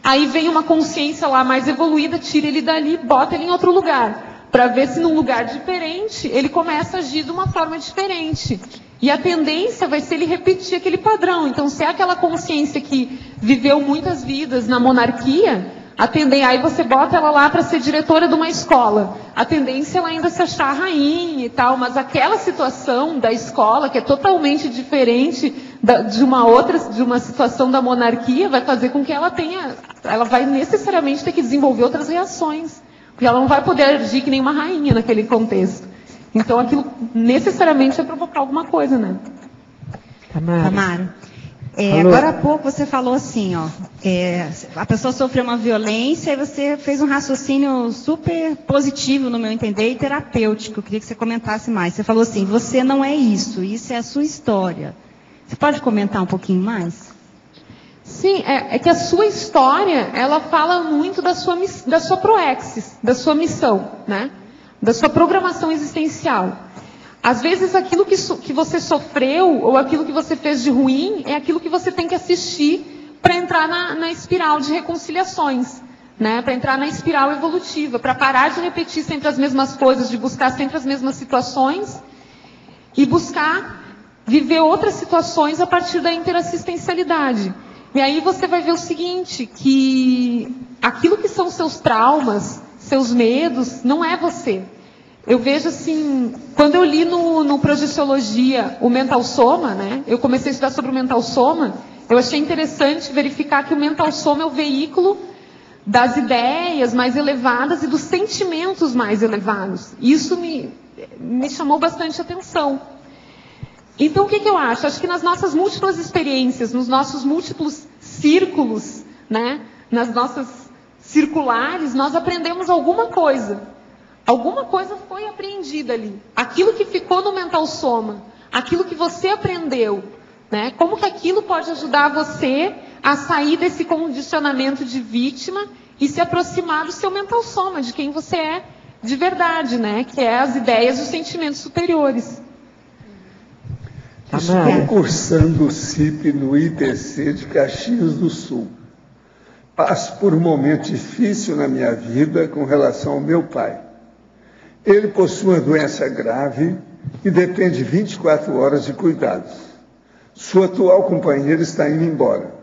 Aí vem uma consciência lá mais evoluída, tira ele dali, bota ele em outro lugar, para ver se num lugar diferente ele começa a agir de uma forma diferente. E a tendência vai ser ele repetir aquele padrão. Então, se é aquela consciência que viveu muitas vidas na monarquia, aí você bota ela lá para ser diretora de uma escola. A tendência é ela ainda se achar rainha e tal, mas aquela situação da escola, que é totalmente diferente de uma situação da monarquia, vai fazer com que ela vai necessariamente ter que desenvolver outras reações. Porque ela não vai poder agir que nem uma rainha naquele contexto. Então, aquilo necessariamente vai provocar alguma coisa, né? Tamara, agora há pouco você falou assim, ó, a pessoa sofreu uma violência e você fez um raciocínio super positivo, no meu entender, e terapêutico. Eu queria que você comentasse mais. Você falou assim, você não é isso é a sua história. Você pode comentar um pouquinho mais? Sim, é que a sua história, ela fala muito da sua proexis, da sua missão, né? Da sua programação existencial. Às vezes aquilo que você sofreu ou aquilo que você fez de ruim é aquilo que você tem que assistir para entrar na espiral de reconciliações, né? Para entrar na espiral evolutiva, para parar de repetir sempre as mesmas coisas, de buscar sempre as mesmas situações e buscar viver outras situações a partir da interassistencialidade. E aí você vai ver o seguinte, que aquilo que são seus traumas, seus medos, não é você. Eu vejo assim, quando eu li no Projeciologia o Mental Soma, né? Eu comecei a estudar sobre o Mental Soma, eu achei interessante verificar que o Mental Soma é o veículo das ideias mais elevadas e dos sentimentos mais elevados. Isso me chamou bastante atenção. Então, o que eu acho? Acho que nas nossas múltiplas experiências, nos nossos múltiplos círculos, né? Nas nossas circulares, nós aprendemos alguma coisa. Alguma coisa foi apreendida ali. Aquilo que ficou no Mental Soma, aquilo que você aprendeu, né? Como que aquilo pode ajudar você a sair desse condicionamento de vítima e se aproximar do seu Mental Soma, de quem você é de verdade, né? Que é as ideias e os sentimentos superiores. Estou cursando o CIP no ITC de Caxias do Sul. Passo por um momento difícil na minha vida com relação ao meu pai. Ele possui uma doença grave e depende de 24 horas de cuidados. Sua atual companheira está indo embora.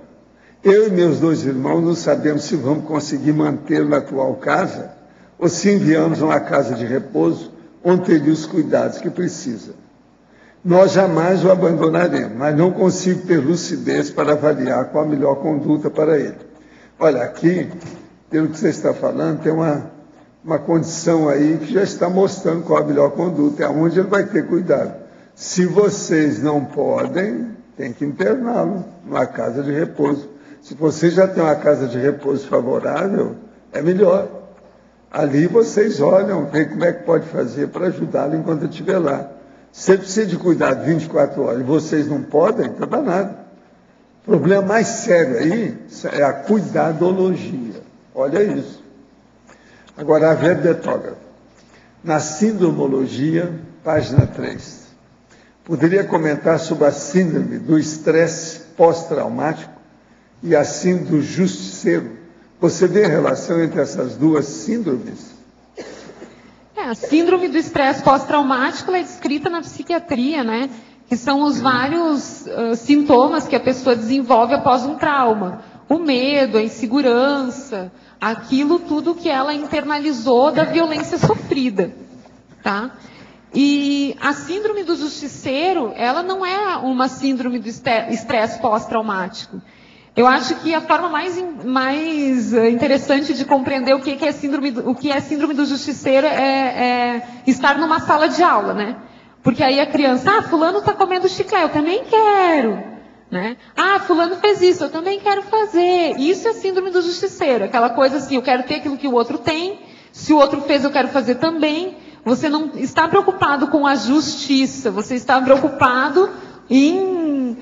Eu e meus 2 irmãos não sabemos se vamos conseguir mantê-lo na atual casa ou se enviamos a uma casa de repouso onde teria os cuidados que precisa. Nós jamais o abandonaremos, mas não consigo ter lucidez para avaliar qual a melhor conduta para ele. Olha, aqui, pelo que você está falando, tem uma condição aí que já está mostrando qual a melhor conduta, é onde ele vai ter cuidado. Se vocês não podem, tem que interná-lo numa casa de repouso. Se você já tem uma casa de repouso favorável, é melhor. Ali vocês olham, veem como é que pode fazer para ajudá-lo enquanto ele estiver lá. Se ele precisa de cuidado 24 horas e vocês não podem, não dá nada. O problema mais sério aí é a cuidadologia. Olha isso. Agora, a verbetógrafa. Na Sindromologia, página 3. Poderia comentar sobre a síndrome do estresse pós-traumático e a síndrome do justiceiro. Você vê a relação entre essas duas síndromes? A síndrome do estresse pós-traumático é descrita na psiquiatria, né? Que são os vários sintomas que a pessoa desenvolve após um trauma. O medo, a insegurança, aquilo tudo que ela internalizou da violência sofrida, tá? E a síndrome do justiceiro, ela não é uma síndrome do estresse pós-traumático. Eu acho que a forma mais interessante de compreender o que é síndrome do justiceiro é estar numa sala de aula, né? Porque aí a criança, fulano está comendo chiclete, eu também quero, né? Fulano fez isso, eu também quero fazer. Isso é síndrome do justiceiro, aquela coisa assim, eu quero ter aquilo que o outro tem, se o outro fez, eu quero fazer também. Você não está preocupado com a justiça, você está preocupado em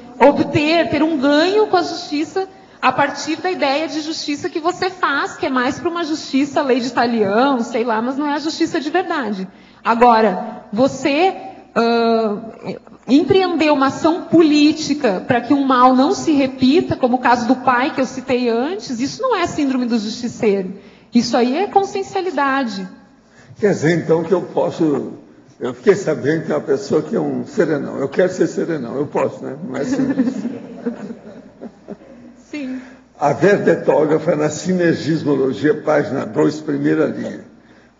ter um ganho com a justiça a partir da ideia de justiça que você faz, que é mais para uma justiça, lei de talião, sei lá, mas não é a justiça de verdade. Agora, você empreender uma ação política para que um mal não se repita, como o caso do pai que eu citei antes, isso não é síndrome do justiceiro. Isso aí é consciencialidade. Quer dizer, então, que eu posso... Eu fiquei sabendo que tem uma pessoa que é um serenão. Eu quero ser serenão, eu posso, né? Não é simples. Sim. A verbetógrafa na Sinergismologia, página 2, primeira linha.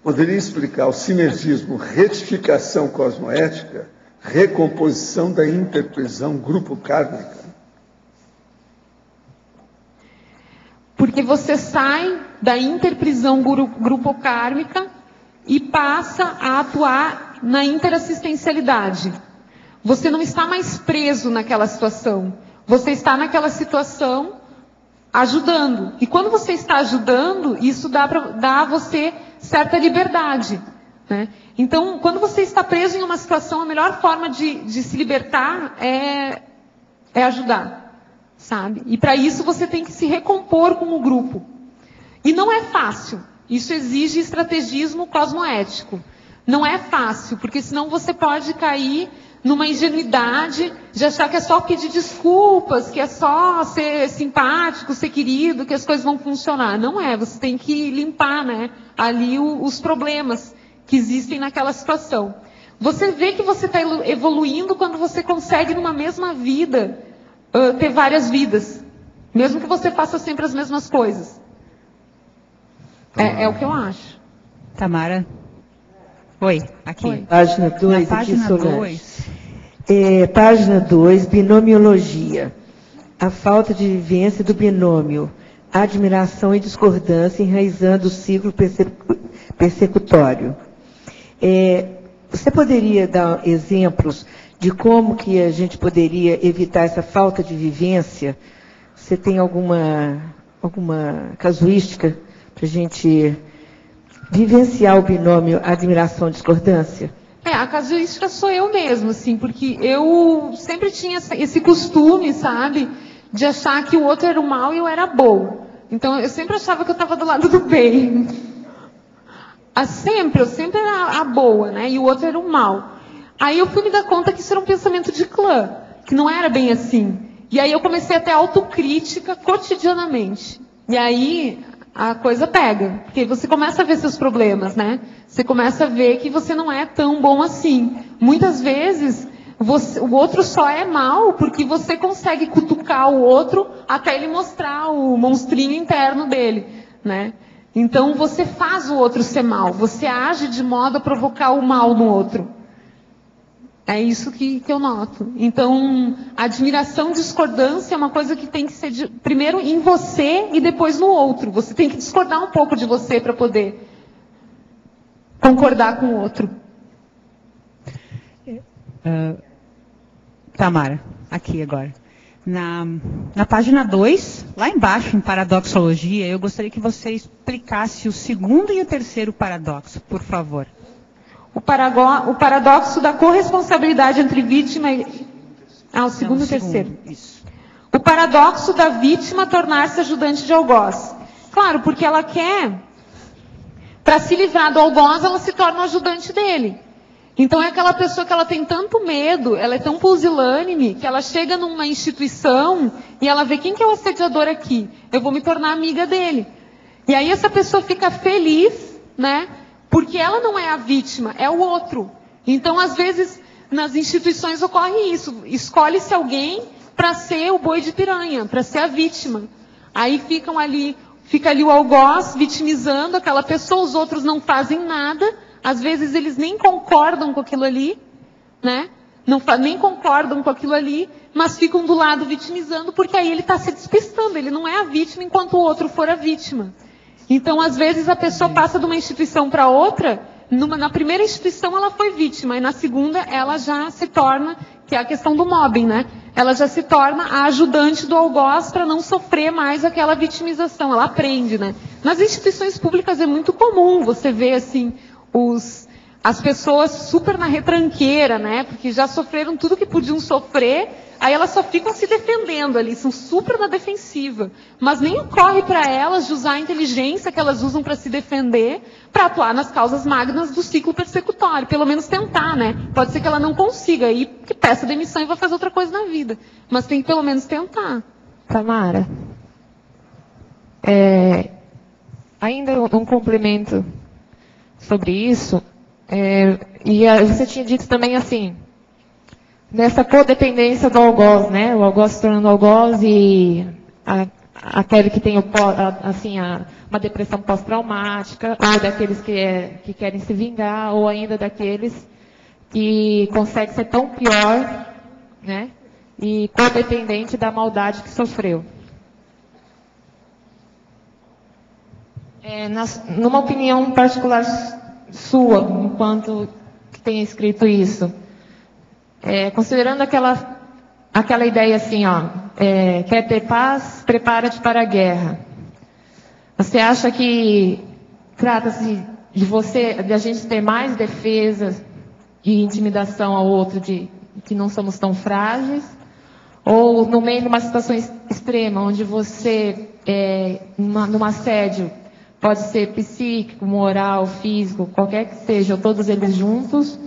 Poderia explicar o sinergismo retificação cosmoética, recomposição da interprisão grupo kármica? Porque você sai da interprisão grupo kármica e passa a atuar na interassistencialidade. Você não está mais preso naquela situação. Você está naquela situação ajudando. E quando você está ajudando, isso dá a você certa liberdade, né? Então, quando você está preso em uma situação, a melhor forma de se libertar é ajudar, sabe? E para isso você tem que se recompor com o grupo. E não é fácil. Isso exige estrategismo cosmoético. Não é fácil, porque senão você pode cair numa ingenuidade de achar que é só pedir desculpas, que é só ser simpático, ser querido, que as coisas vão funcionar. Não é, você tem que limpar, né, ali os problemas que existem naquela situação. Você vê que você está evoluindo quando você consegue, numa mesma vida, ter várias vidas. Mesmo que você faça sempre as mesmas coisas. É o que eu acho. Tamara? Oi, aqui. Oi. Página 2, página 2. Página 2, binomiologia. A falta de vivência do binômio. Admiração e discordância enraizando o ciclo persecutório. Você poderia dar exemplos de como que a gente poderia evitar essa falta de vivência? Você tem alguma casuística para a gente vivenciar o binômio admiração e discordância? A casuística sou eu mesmo, assim, porque eu sempre tinha esse costume, sabe, de achar que o outro era o mal e eu era boa. Então, eu sempre achava que eu estava do lado do bem. Eu sempre era a boa, né, e o outro era o mal. Aí eu fui me dar conta que isso era um pensamento de clã, que não era bem assim. E aí eu comecei a ter autocrítica cotidianamente. E aí a coisa pega, porque você começa a ver seus problemas, né? Você começa a ver que você não é tão bom assim. Muitas vezes, o outro só é mal porque você consegue cutucar o outro até ele mostrar o monstrinho interno dele, né? Então, você faz o outro ser mal. Você age de modo a provocar o mal no outro. É isso que eu noto. Então, admiração e discordância é uma coisa que tem que ser primeiro em você e depois no outro. Você tem que discordar um pouco de você para poder concordar com o outro. Tamara, aqui agora. Na página 2, lá embaixo, em paradoxologia, eu gostaria que você explicasse o segundo e o terceiro paradoxo, por favor. O paradoxo da corresponsabilidade entre vítima e... o segundo e o terceiro. Isso. O paradoxo da vítima tornar-se ajudante de algoz. Claro, porque ela quer, para se livrar do algoz, ela se torna o ajudante dele. Então é aquela pessoa que ela tem tanto medo, ela é tão pusilânime, que ela chega numa instituição e ela vê quem que é o assediador aqui. Eu vou me tornar amiga dele. E aí essa pessoa fica feliz, né? Porque ela não é a vítima, é o outro. Então, às vezes, nas instituições ocorre isso. Escolhe-se alguém para ser o boi de piranha, para ser a vítima. Aí fica ali o algoz vitimizando aquela pessoa, os outros não fazem nada. Às vezes, eles nem concordam com aquilo ali, né? Nem concordam com aquilo ali, mas ficam do lado vitimizando, porque aí ele está se despistando. Ele não é a vítima enquanto o outro for a vítima. Então, às vezes, a pessoa passa de uma instituição para outra, na primeira instituição ela foi vítima, e na segunda ela já se torna, que é a questão do mobbing, né? Ela já se torna a ajudante do algoz para não sofrer mais aquela vitimização, ela aprende, né? Nas instituições públicas é muito comum você ver, assim, as pessoas super na retranqueira, né? Porque já sofreram tudo que podiam sofrer, aí elas só ficam se defendendo ali, são super na defensiva. Mas nem ocorre para elas de usar a inteligência que elas usam para se defender, para atuar nas causas magnas do ciclo persecutório. Pelo menos tentar, né? Pode ser que ela não consiga, aí que peça demissão e vai fazer outra coisa na vida. Mas tem que pelo menos tentar. Tamara, ainda um complemento sobre isso. Você tinha dito também assim, nessa codependência do algoz, né? O algoz se tornando algoz e aquele que tem uma depressão pós-traumática, ou daqueles que querem se vingar, ou ainda daqueles que conseguem ser tão pior, né? E codependente da maldade que sofreu. Numa opinião particular sua, enquanto que tenha escrito isso, considerando aquela ideia assim, quer ter paz, prepara-te para a guerra. Você acha que trata-se de a gente ter mais defesa e intimidação ao outro, de que não somos tão frágeis? Ou no meio de uma situação extrema, onde você, num assédio, pode ser psíquico, moral, físico, qualquer que seja, ou todos eles juntos,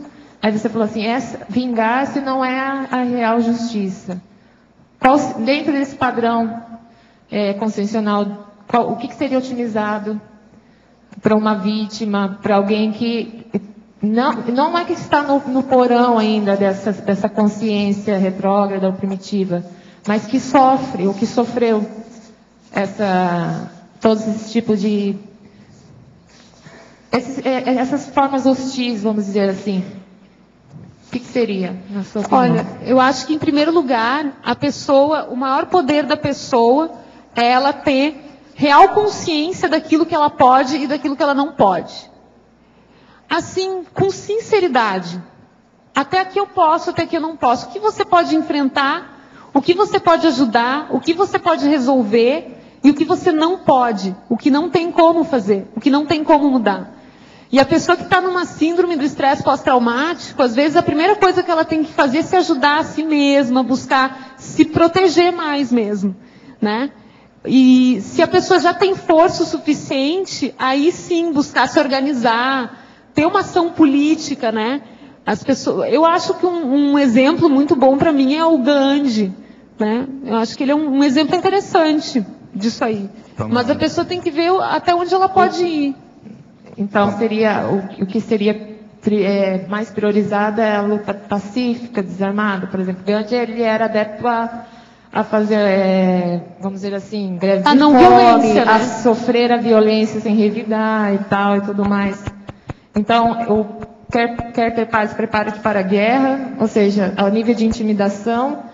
Aí você falou assim, vingar-se não é a real justiça. Dentro desse padrão constitucional, o que seria otimizado para uma vítima, para alguém que não é que está no porão ainda dessa consciência retrógrada ou primitiva, mas que sofre, ou que sofreu todos esses tipos de... essas formas hostis, vamos dizer assim. O que seria, na sua opinião? Olha, eu acho que, em primeiro lugar, o maior poder da pessoa é ela ter real consciência daquilo que ela pode e daquilo que ela não pode. Assim, com sinceridade. Até aqui eu posso, até aqui eu não posso. O que você pode enfrentar, o que você pode ajudar, o que você pode resolver e o que você não pode, o que não tem como fazer, o que não tem como mudar. E a pessoa que está numa síndrome do estresse pós-traumático, às vezes a primeira coisa que ela tem que fazer é se ajudar a si mesma, buscar se proteger mais mesmo, né? E se a pessoa já tem força o suficiente, aí sim buscar se organizar, ter uma ação política, né? Eu acho que um exemplo muito bom para mim é o Gandhi, né? Eu acho que ele é um exemplo interessante disso aí. Mas a pessoa tem que ver até onde ela pode ir. Então, seria o que seria mais priorizado é a luta pacífica, desarmada. Por exemplo, Gandhi, ele era adepto a fazer, vamos dizer assim, greve de não fome, violência, né? a sofrer a violência sem revidar e tal, e tudo mais. Então, quer ter paz, prepara-te para a guerra, ou seja, ao nível de intimidação,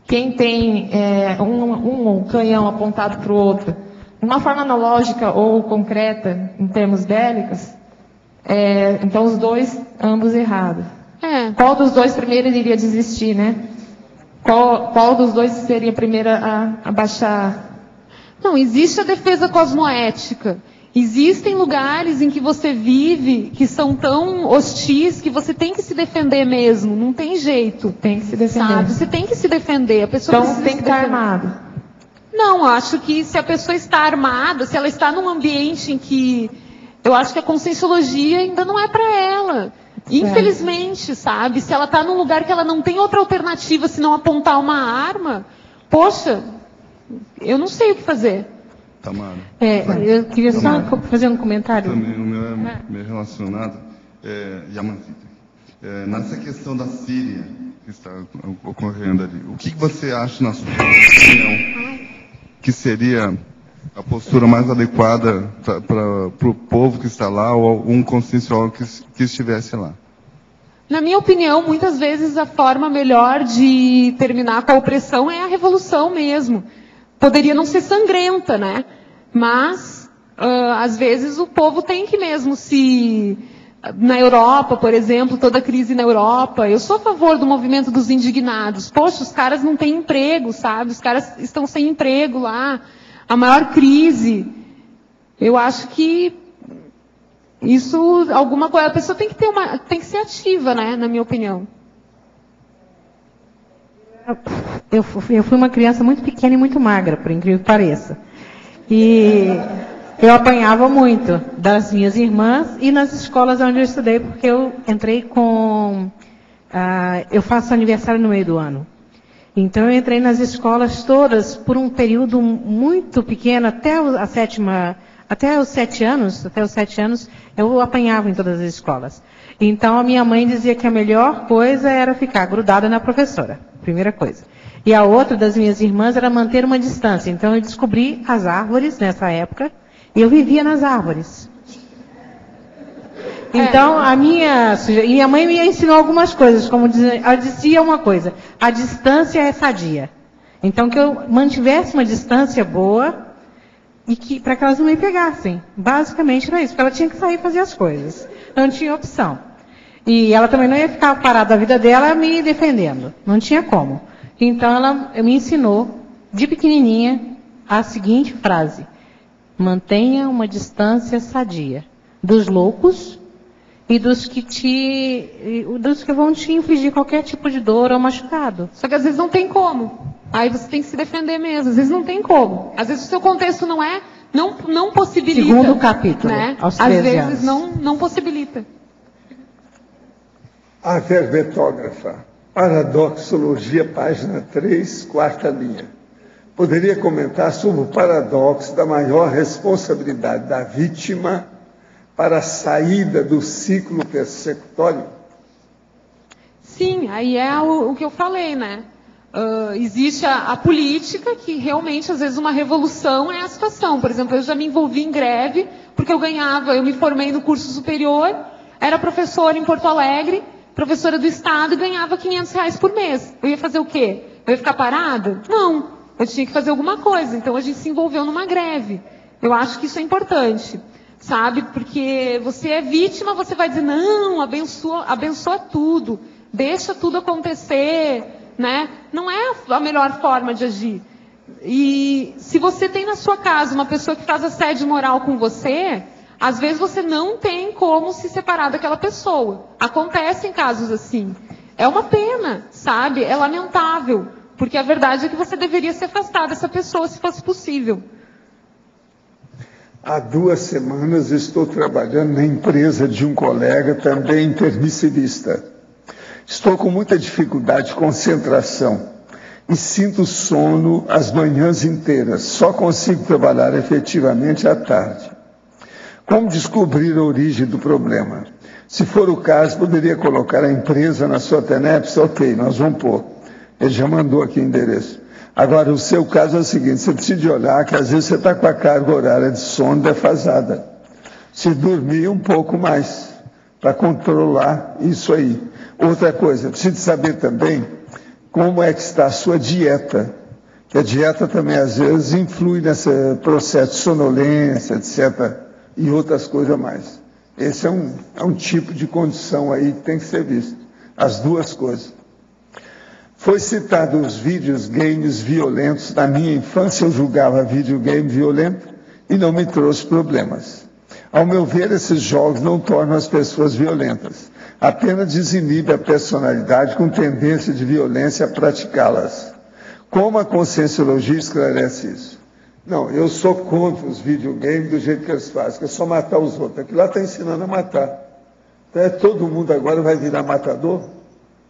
quem tem um canhão apontado para o outro, de uma forma analógica ou concreta, em termos bélicos, então os dois, ambos errados. Qual dos dois primeiro iria desistir, né? Qual dos dois seria a primeira a baixar? Não, existe a defesa cosmoética. Existem lugares em que você vive que são tão hostis que você tem que se defender mesmo. Não tem jeito. Tem que se defender. Sabe? Você tem que se defender. A pessoa então tem que estar armado. Não, acho que se a pessoa está armada, se ela está num ambiente em que... Eu acho que a conscienciologia ainda não é para ela. Infelizmente, sabe? Se ela está num lugar que ela não tem outra alternativa senão apontar uma arma, poxa, eu não sei o que fazer. Tamara. Eu queria só fazer um comentário. Também, o meu é meio relacionado. Yamanzita. Nessa questão da Síria que está ocorrendo ali, o que você acha, na sua opinião, que seria a postura mais adequada para o povo que está lá ou um conscienciólogo que estivesse lá? Na minha opinião, muitas vezes a forma melhor de terminar com a opressão é a revolução mesmo. Poderia não ser sangrenta, né? Mas, às vezes, o povo tem que mesmo se... Na Europa, por exemplo, toda a crise na Europa, eu sou a favor do movimento dos indignados. Poxa, os caras não têm emprego, sabe? Os caras estão sem emprego lá. A maior crise. Eu acho que isso, alguma coisa... A pessoa tem que ser ativa, né? Na minha opinião. Eu fui uma criança muito pequena e muito magra, por incrível que pareça. E eu apanhava muito das minhas irmãs e nas escolas onde eu estudei, porque eu entrei com... eu faço aniversário no meio do ano. Então eu entrei nas escolas todas por um período muito pequeno, até os 7 anos, eu apanhava em todas as escolas. Então a minha mãe dizia que a melhor coisa era ficar grudada na professora, primeira coisa. E a outra das minhas irmãs era manter uma distância. Então eu descobri as árvores nessa época e eu vivia nas árvores. Então a minha mãe me ensinou algumas coisas, como ela dizia uma coisa: a distância é sadia. Então que eu mantivesse uma distância boa e que para que elas não me pegassem. Basicamente era isso, porque ela tinha que sair e fazer as coisas. Não tinha opção. E ela também não ia ficar parada a vida dela me defendendo. Não tinha como. Então ela me ensinou, de pequenininha, a seguinte frase: mantenha uma distância sadia dos loucos e dos que vão te infligir qualquer tipo de dor ou machucado. Só que às vezes não tem como. Aí você tem que se defender mesmo. Às vezes não tem como. Às vezes o seu contexto não possibilita. Segundo capítulo, né? aos Às 13 vezes anos. não possibilita. A verbetógrafa, Paradoxologia, página 3, quarta linha. Poderia comentar sobre o paradoxo da maior responsabilidade da vítima para a saída do ciclo persecutório? Sim, aí é o que eu falei, né? Existe a política, que realmente, às vezes, uma revolução é a situação. Por exemplo, eu já me envolvi em greve, porque eu me formei no curso superior, era professora em Porto Alegre, professora do Estado, e ganhava R$500 por mês. Eu ia fazer o quê? Eu ia ficar parada? Não, eu tinha que fazer alguma coisa. Então, a gente se envolveu numa greve. Eu acho que isso é importante, sabe? Porque você é vítima, você vai dizer, não, abençoa tudo, deixa tudo acontecer, né? Não é a melhor forma de agir. E se você tem na sua casa uma pessoa que faz assédio moral com você, às vezes você não tem como se separar daquela pessoa. Acontecem casos assim. É uma pena, sabe? É lamentável. Porque a verdade é que você deveria se afastar dessa pessoa se fosse possível. Há 2 semanas estou trabalhando na empresa de um colega, também intermissivista. Estou com muita dificuldade de concentração e sinto sono as manhãs inteiras. Só consigo trabalhar efetivamente à tarde. Como descobrir a origem do problema? Se for o caso, poderia colocar a empresa na sua TENEPS? Ok, nós vamos pôr. Ele já mandou aqui o endereço. Agora, o seu caso é o seguinte, você precisa de olhar que às vezes você está com a carga horária de sono defasada. Se dormir um pouco mais, para controlar isso aí. Outra coisa, precisa saber também como é que está a sua dieta. Que a dieta também, às vezes, influi nesse processo de sonolência, etc., e outras coisas mais. Esse é um tipo de condição aí que tem que ser visto. As 2 coisas. Foi citado os videogames violentos. Na minha infância eu julgava videogame violento e não me trouxe problemas. Ao meu ver, esses jogos não tornam as pessoas violentas. Apenas desinibe a personalidade com tendência de violência a praticá-las. Como a conscienciologia esclarece isso? Não, eu sou contra os videogames do jeito que eles fazem, que é só matar os outros. Aquilo lá está ensinando a matar. Então, todo mundo agora vai virar matador?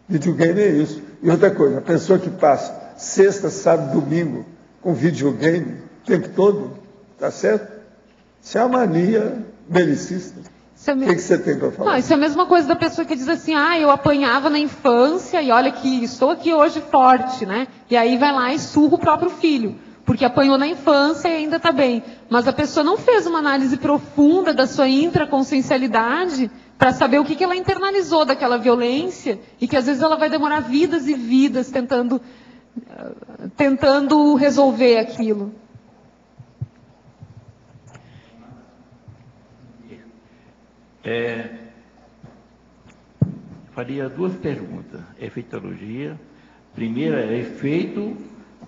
Videogame é isso. E outra coisa, a pessoa que passa sexta, sábado, domingo com videogame o tempo todo, tá certo? Isso é uma mania belicista. O que você tem para falar? Não, isso é a mesma coisa da pessoa que diz assim, eu apanhava na infância e olha que estou aqui hoje forte, né? E aí vai lá e surra o próprio filho, porque apanhou na infância e ainda está bem. Mas a pessoa não fez uma análise profunda da sua intraconsciencialidade para saber o que ela internalizou daquela violência e que às vezes ela vai demorar vidas e vidas tentando resolver aquilo. Faria 2 perguntas. Efeitologia. Primeira é efeito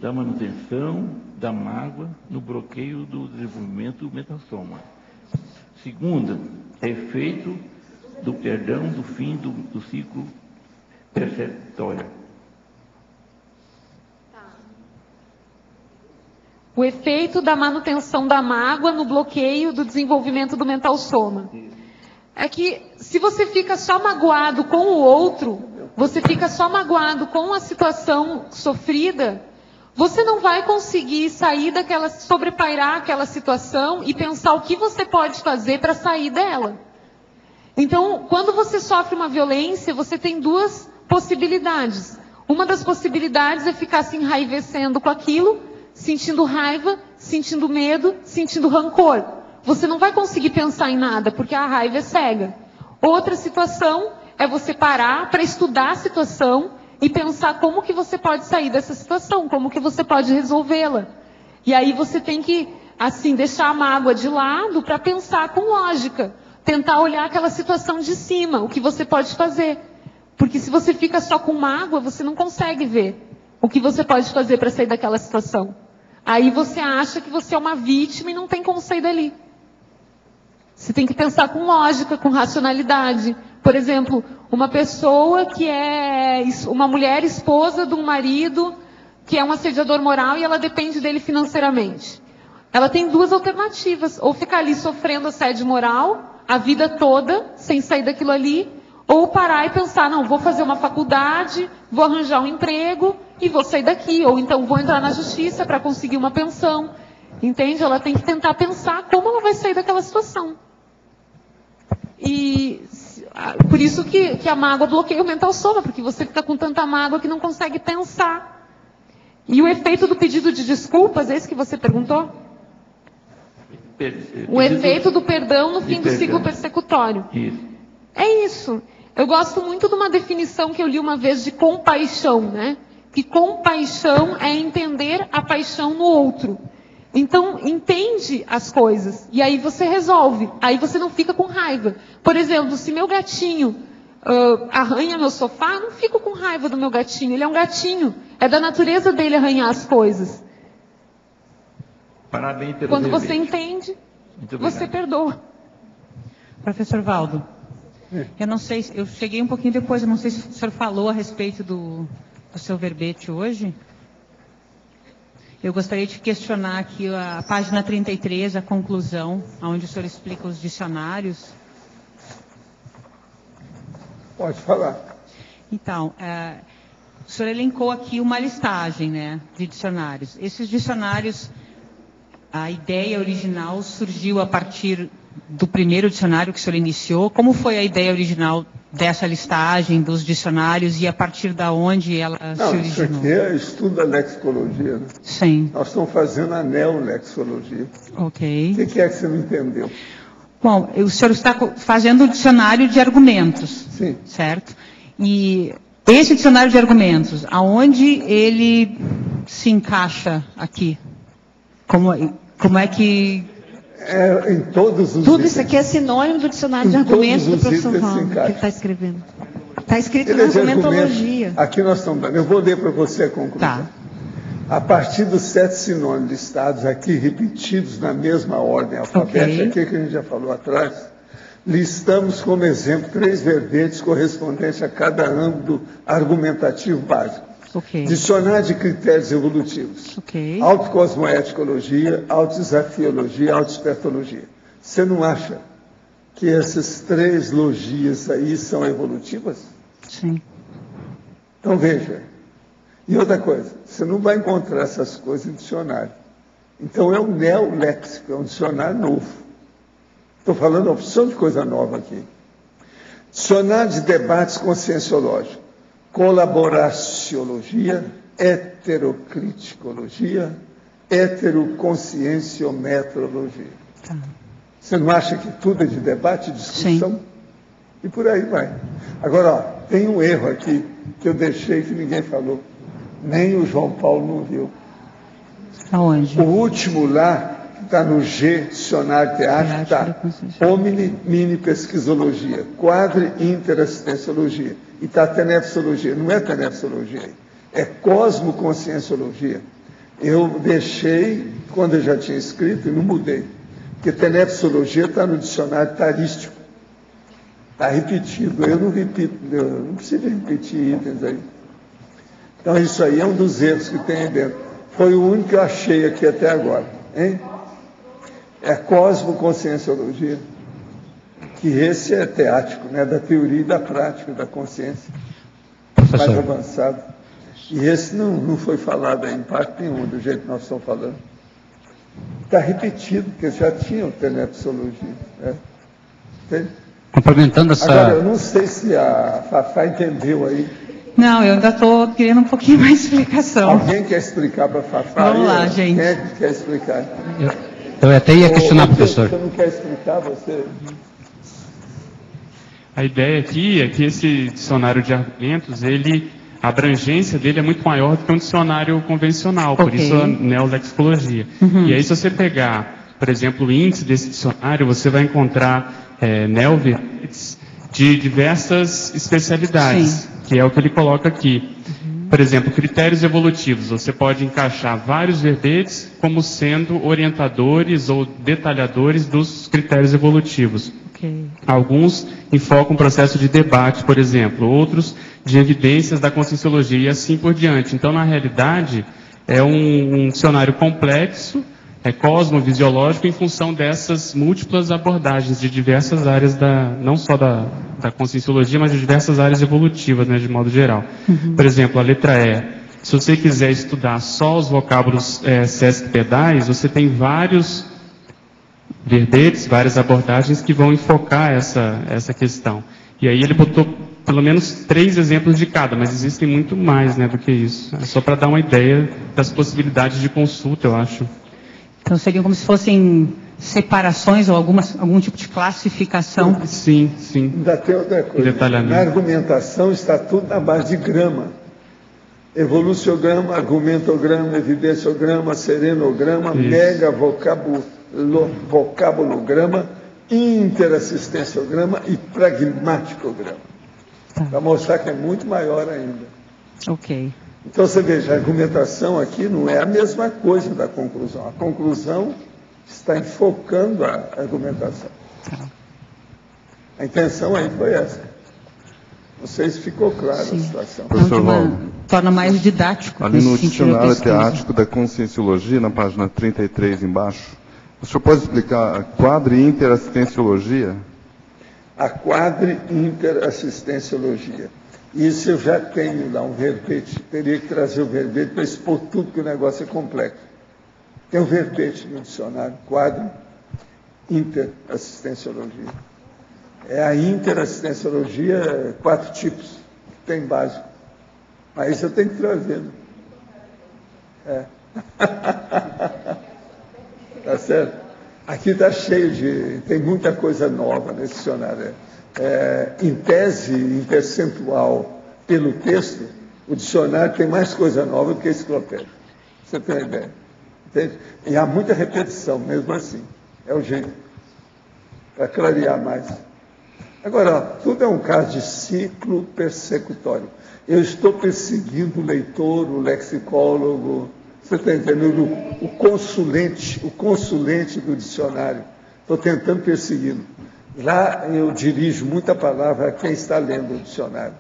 da manutenção da mágoa no bloqueio do desenvolvimento mental soma. Segunda, efeito do perdão do fim do ciclo perceptório. O efeito da manutenção da mágoa no bloqueio do desenvolvimento do mental soma. É que se você fica só magoado com o outro, você fica só magoado com a situação sofrida, você não vai conseguir sair sobrepairar aquela situação e pensar o que você pode fazer para sair dela. Então, quando você sofre uma violência, você tem 2 possibilidades. Uma das possibilidades é ficar se enraivecendo com aquilo, sentindo raiva, sentindo medo, sentindo rancor. Você não vai conseguir pensar em nada, porque a raiva é cega. Outra situação é você parar para estudar a situação e pensar como que você pode sair dessa situação, como que você pode resolvê-la. E aí você tem que, assim, deixar a mágoa de lado para pensar com lógica. Tentar olhar aquela situação de cima, o que você pode fazer. Porque se você fica só com mágoa, você não consegue ver o que você pode fazer para sair daquela situação. Aí você acha que você é uma vítima e não tem como sair dali. Você tem que pensar com lógica, com racionalidade. Por exemplo, uma pessoa que é uma mulher esposa de um marido que é um assediador moral e ela depende dele financeiramente. Ela tem 2 alternativas. Ou ficar ali sofrendo assédio moral a vida toda, sem sair daquilo ali, Ou parar e pensar, não, vou fazer uma faculdade, vou arranjar um emprego e vou sair daqui. Ou então vou entrar na justiça para conseguir uma pensão. Entende? Ela tem que tentar pensar como ela vai sair daquela situação. E por isso que a mágoa bloqueia o mental soma, porque você fica com tanta mágoa que não consegue pensar. E o efeito do pedido de desculpas, é esse que você perguntou? O efeito do perdão no fim do ciclo persecutório. Isso. É isso. Eu gosto muito de uma definição que eu li uma vez de compaixão, né? Que compaixão é entender a paixão no outro. Então, entende as coisas. E aí você resolve. Aí você não fica com raiva. Por exemplo, se meu gatinho arranha meu sofá, eu não fico com raiva do meu gatinho. Ele é um gatinho. É da natureza dele arranhar as coisas. Parabéns pelo Quando verbete. você entende, você perdoa. Professor Valdo, eu não sei, eu cheguei um pouquinho depois, eu não sei se o senhor falou a respeito do seu verbete hoje. Eu gostaria de questionar aqui a página 33, a conclusão, onde o senhor explica os dicionários. Pode falar. Então, o senhor elencou aqui uma listagem, né, de dicionários. Esses dicionários, a ideia original surgiu a partir do primeiro dicionário que o senhor iniciou. Como foi a ideia original dessa listagem dos dicionários e a partir da onde ela se originou? Isso aqui é estudo da lexicologia, né? Sim. Nós estamos fazendo a neolexicologia. Ok. O que é que você não entendeu? Bom, o senhor está fazendo um dicionário de argumentos. Sim. Certo? E esse dicionário de argumentos, aonde ele se encaixa aqui? Como é que... Em todos os Tudo itens. isso aqui é sinônimo do dicionário de Em argumentos do todos os professor itens se Valdo, que encaixa. ele está escrevendo. Está escrito Ele na é de argumentologia. argumento. Aqui nós estamos dando. Eu vou ler para você a conclusão. Tá. A partir dos 7 sinônimos listados aqui, repetidos na mesma ordem alfabética, aqui que a gente já falou atrás, listamos como exemplo 3 verbetes correspondentes a cada âmbito argumentativo básico. Dicionário de critérios evolutivos. Autocosmoeticologia, autodesafiologia, autoespertologia. Você não acha que essas 3 logias aí são evolutivas? Sim. Então veja. E outra coisa, você não vai encontrar essas coisas em dicionário. Então é um neoléxico, é um dicionário novo. Estou falando uma opção de coisa nova aqui. Dicionário de debates conscienciológicos. Colaboraciologia, heterocriticologia, heteroconscienciometrologia. Tá. Você não acha que tudo é de debate, de discussão? Sim. E por aí vai. Agora, ó, tem um erro aqui que eu deixei que ninguém falou. Nem o João Paulo não viu. Aonde? O último lá, que está no G, dicionário teático, está Omni Mini Pesquisologia, Quadri Interassistenciologia. E está tenepsologia. Não é tenepsologia, é cosmoconscienciologia. Eu deixei, quando eu já tinha escrito, e não mudei. Porque tenepsologia está no dicionário tarístico. Está repetido. Eu não repito, eu não preciso repetir itens aí. Então isso aí é um dos erros que tem aí dentro. Foi o único que eu achei aqui até agora. Hein? É cosmoconscienciologia. Que esse é teático, né? Da teoria e da prática, da consciência. Professor. Mais avançado. E esse não foi falado aí, em parte nenhuma, do jeito que nós estamos falando. Está repetido, porque já tinham tenepsologia. Né? Entende? Complementando essa... Agora, eu não sei se a Fafá entendeu aí. Não, eu ainda estou querendo um pouquinho mais de explicação. Alguém quer explicar para a Fafá? Vamos lá, gente. Quem é que quer explicar? Eu até ia questionar, professor. Você não quer explicar, você... A ideia aqui é que esse dicionário de argumentos, a abrangência dele é muito maior do que um dicionário convencional, por isso a neolexicologia. E aí, se você pegar, por exemplo, o índice desse dicionário, você vai encontrar neoverbetes de diversas especialidades, que é o que ele coloca aqui. Por exemplo, critérios evolutivos. Você pode encaixar vários verbetes como sendo orientadores ou detalhadores dos critérios evolutivos. Alguns enfocam um processo de debate, por exemplo, outros de evidências da conscienciologia e assim por diante. Então, na realidade, é um dicionário complexo cosmovisiológico em função dessas múltiplas abordagens de diversas áreas, não só da conscienciologia, mas de diversas áreas evolutivas, né, de modo geral. Por exemplo, a letra E. Se você quiser estudar só os vocábulos sesquipedais, você tem vários verbetes, várias abordagens que vão enfocar essa questão. E aí ele botou pelo menos 3 exemplos de cada, mas existem muito mais, né, do que isso. É só para dar uma ideia das possibilidades de consulta, eu acho. Então seriam como se fossem separações ou algum tipo de classificação? Sim. Ainda tem outra coisa. Na argumentação está tudo na base de grama. Evoluciograma, argumentograma, evidenciograma, serenograma, mega vocabulograma, interassistenciograma e pragmaticograma. Para mostrar que é muito maior ainda. Ok. Então você veja, a argumentação aqui não é a mesma coisa da conclusão. A conclusão está enfocando a argumentação. A intenção aí foi essa. Não sei se ficou clara a situação. Professor Valdo, torna mais didático. Ali no dicionário teático da conscienciologia, na página 33 embaixo, o senhor pode explicar a quadri-interassistenciologia? A quadri-interassistenciologia. Isso eu já tenho lá, um verbete. Teria que trazer o verbete para expor tudo, que o negócio é complexo. Tem um verbete no dicionário, quadri-interassistenciologia. A interassistenciologia, 4 tipos, que tem básico. Mas isso eu tenho que trazer. Tá certo? Aqui está cheio tem muita coisa nova nesse dicionário. Em tese, em percentual, pelo texto, o dicionário tem mais coisa nova do que a enciclopédia. Você tem uma ideia? Entende? E há muita repetição, mesmo assim. É o jeito. Para clarear mais. Agora, tudo é um caso de ciclo persecutório. Eu estou perseguindo o leitor, o lexicólogo, você está entendendo? O consulente do dicionário. Estou tentando persegui-lo. Lá eu dirijo muita palavra a quem está lendo o dicionário.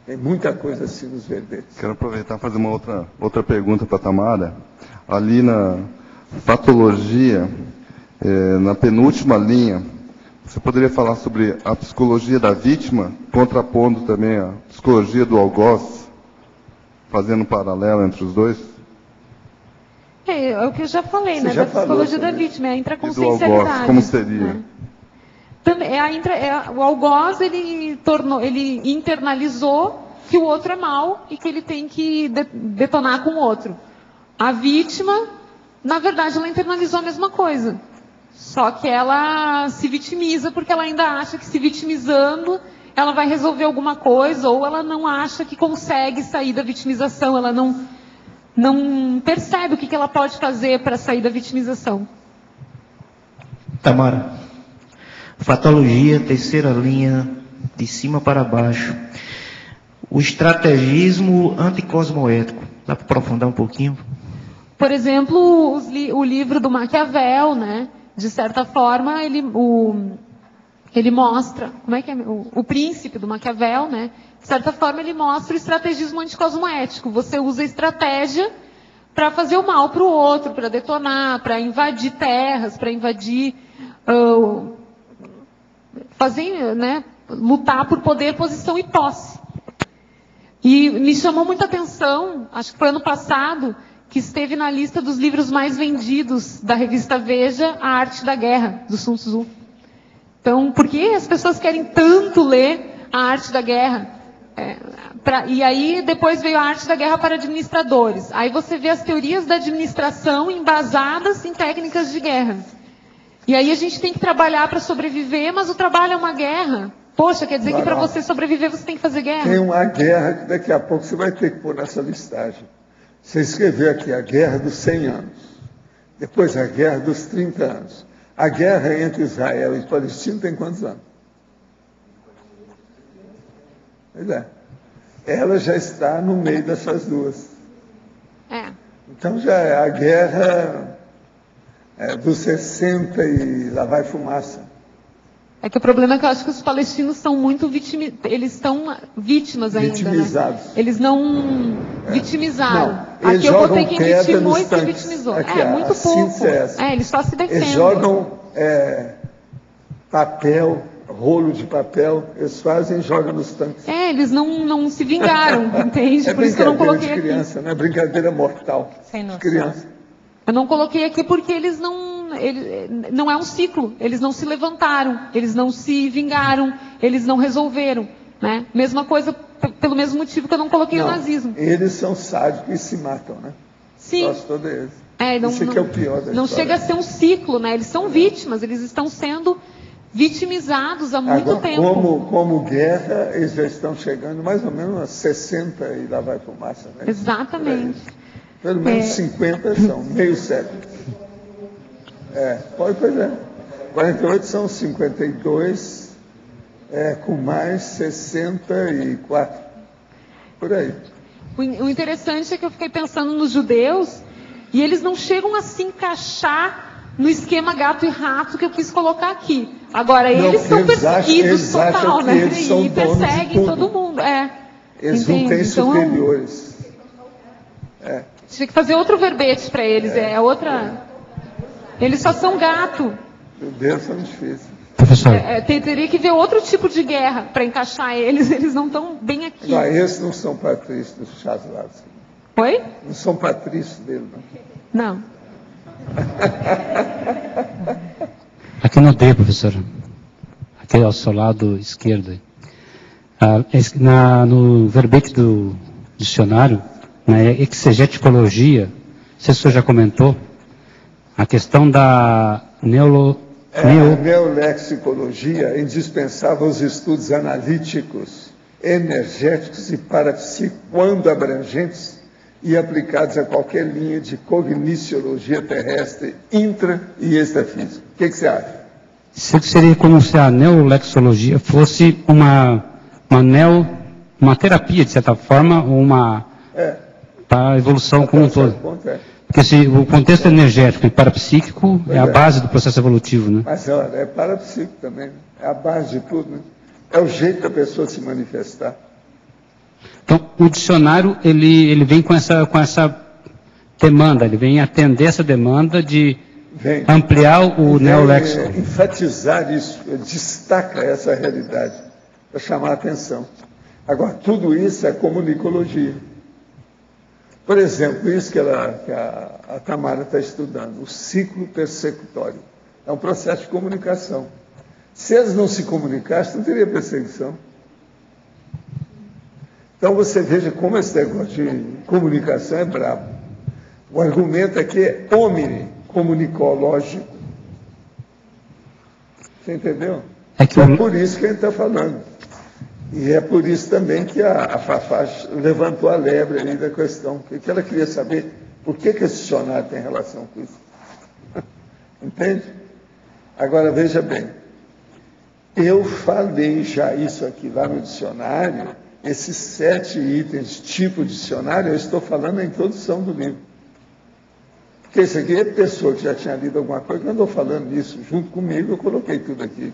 Tem muita coisa assim nos verbetes. Quero aproveitar e fazer uma outra pergunta para a Tamara. Ali na patologia, na penúltima linha, você poderia falar sobre a psicologia da vítima, contrapondo também a psicologia do algoz, fazendo um paralelo entre os dois? É o que eu já falei, né? Da psicologia da vítima, é a intraconsciencialidade. E do algoz, como seria? O algoz, ele internalizou que o outro é mau e que ele tem que detonar com o outro. A vítima, na verdade, ela internalizou a mesma coisa. Só que ela se vitimiza porque ela ainda acha que se vitimizando ela vai resolver alguma coisa, ou ela não acha que consegue sair da vitimização, ela não percebe o que ela pode fazer para sair da vitimização. Tamara, patologia, terceira linha, de cima para baixo. O estrategismo anticosmoético. Dá para aprofundar um pouquinho? Por exemplo, o livro do Maquiavel, né? De certa forma, ele mostra, como é que é? O príncipe do Maquiavel, né? De certa forma, ele mostra o estrategismo anticosmoético. Você usa a estratégia para fazer o mal para o outro, para detonar, para invadir terras, para invadir... lutar por poder, posição e posse. E me chamou muita atenção, acho que foi ano passado, que esteve na lista dos livros mais vendidos da revista Veja, A Arte da Guerra, do Sun Tzu. Então, por que as pessoas querem tanto ler A Arte da Guerra? E aí, depois veio A Arte da Guerra para Administradores. Aí você vê as teorias da administração embasadas em técnicas de guerra. E aí a gente tem que trabalhar para sobreviver, mas o trabalho é uma guerra. Poxa, quer dizer que para você sobreviver você tem que fazer guerra? Tem uma guerra que daqui a pouco você vai ter que pôr nessa listagem. Você escreveu aqui a guerra dos 100 anos, depois a guerra dos 30 anos. A guerra entre Israel e Palestina tem quantos anos? Pois é. Ela já está no meio dessas duas. Então já é a guerra dos 60 e lá vai fumaça. É que o problema é que eu acho que os palestinos são muito eles estão vítimas ainda, vitimizados. Né? Eles não vitimizaram. Não, aqui eu botei quem vitimou e quem tanques. vitimizou. Aqui, muito pouco. Eles só se defendem. Eles jogam papel, rolo de papel, eles fazem e jogam nos tanques. Eles não se vingaram, entende? Por isso que eu não coloquei de criança, aqui. Não é brincadeira mortal. Sem noção. De criança. Eu não coloquei aqui porque eles não é um ciclo. Eles não se levantaram, eles não se vingaram, eles não resolveram. Né? Mesma coisa, pelo mesmo motivo que eu não coloquei o nazismo. Eles são sádicos e se matam, né? Sim. Gosto deles. Isso que é o pior da não história. chega a ser um ciclo, né? Eles são vítimas, eles estão sendo vitimizados há muito tempo. Como guerra, eles já estão chegando mais ou menos a 60 e lá vai fumaça. Né? Exatamente. Pelo menos 50 são, meio século. Pois é. 48 são 52, com mais 64. Por aí. O interessante é que eu fiquei pensando nos judeus, e eles não chegam a se encaixar no esquema gato e rato que eu quis colocar aqui. Agora, eles são perseguidos total, né? E perseguem todo mundo. Eles não têm superiores. Tinha que fazer outro verbete para eles. Outra. Eles só são gato. Meu Deus, são difíceis. Professor. Teria que ver outro tipo de guerra para encaixar eles. Eles não estão bem aqui. Não, esses não são patrícios dos Chazelados. Oi? Não são patrícios dele, não. Não. Aqui no D, professor. Aqui ao seu lado esquerdo. No verbete do dicionário, na exegeticologia, não sei se o senhor já comentou, a questão da neolexicologia é indispensável aos estudos analíticos, energéticos e parapsíquicos, quando abrangentes e aplicados a qualquer linha de cogniciologia terrestre, intra e extrafísica. O que você acha? Seria como se a neolexologia fosse uma terapia, de certa forma, para a evolução como um todo. Porque o contexto energético e parapsíquico é a base do processo evolutivo, né? Mas é parapsíquico também, é a base de tudo, né? É o jeito da pessoa se manifestar. Então, o dicionário, ele vem com essa demanda, ele vem atender essa demanda de ampliar o neoléxico. Enfatizar isso, destaca essa realidade, para chamar a atenção. Agora, tudo isso é comunicologia. Por exemplo, isso que a Tamara está estudando, o ciclo persecutório. É um processo de comunicação. Se eles não se comunicassem, não teria perseguição. Então você veja como esse negócio de comunicação é brabo. O argumento aqui é omnicomunicológico. Você entendeu? É por isso que a gente está falando. E é por isso também que a Fafá levantou a lebre ali da questão, porque ela queria saber por que esse dicionário tem relação com isso. Entende? Agora, veja bem, eu falei já isso aqui lá no dicionário, esses 7 itens tipo dicionário, eu estou falando na introdução do livro. Porque isso aqui é pessoa que já tinha lido alguma coisa, que andou falando isso junto comigo, eu coloquei tudo aqui.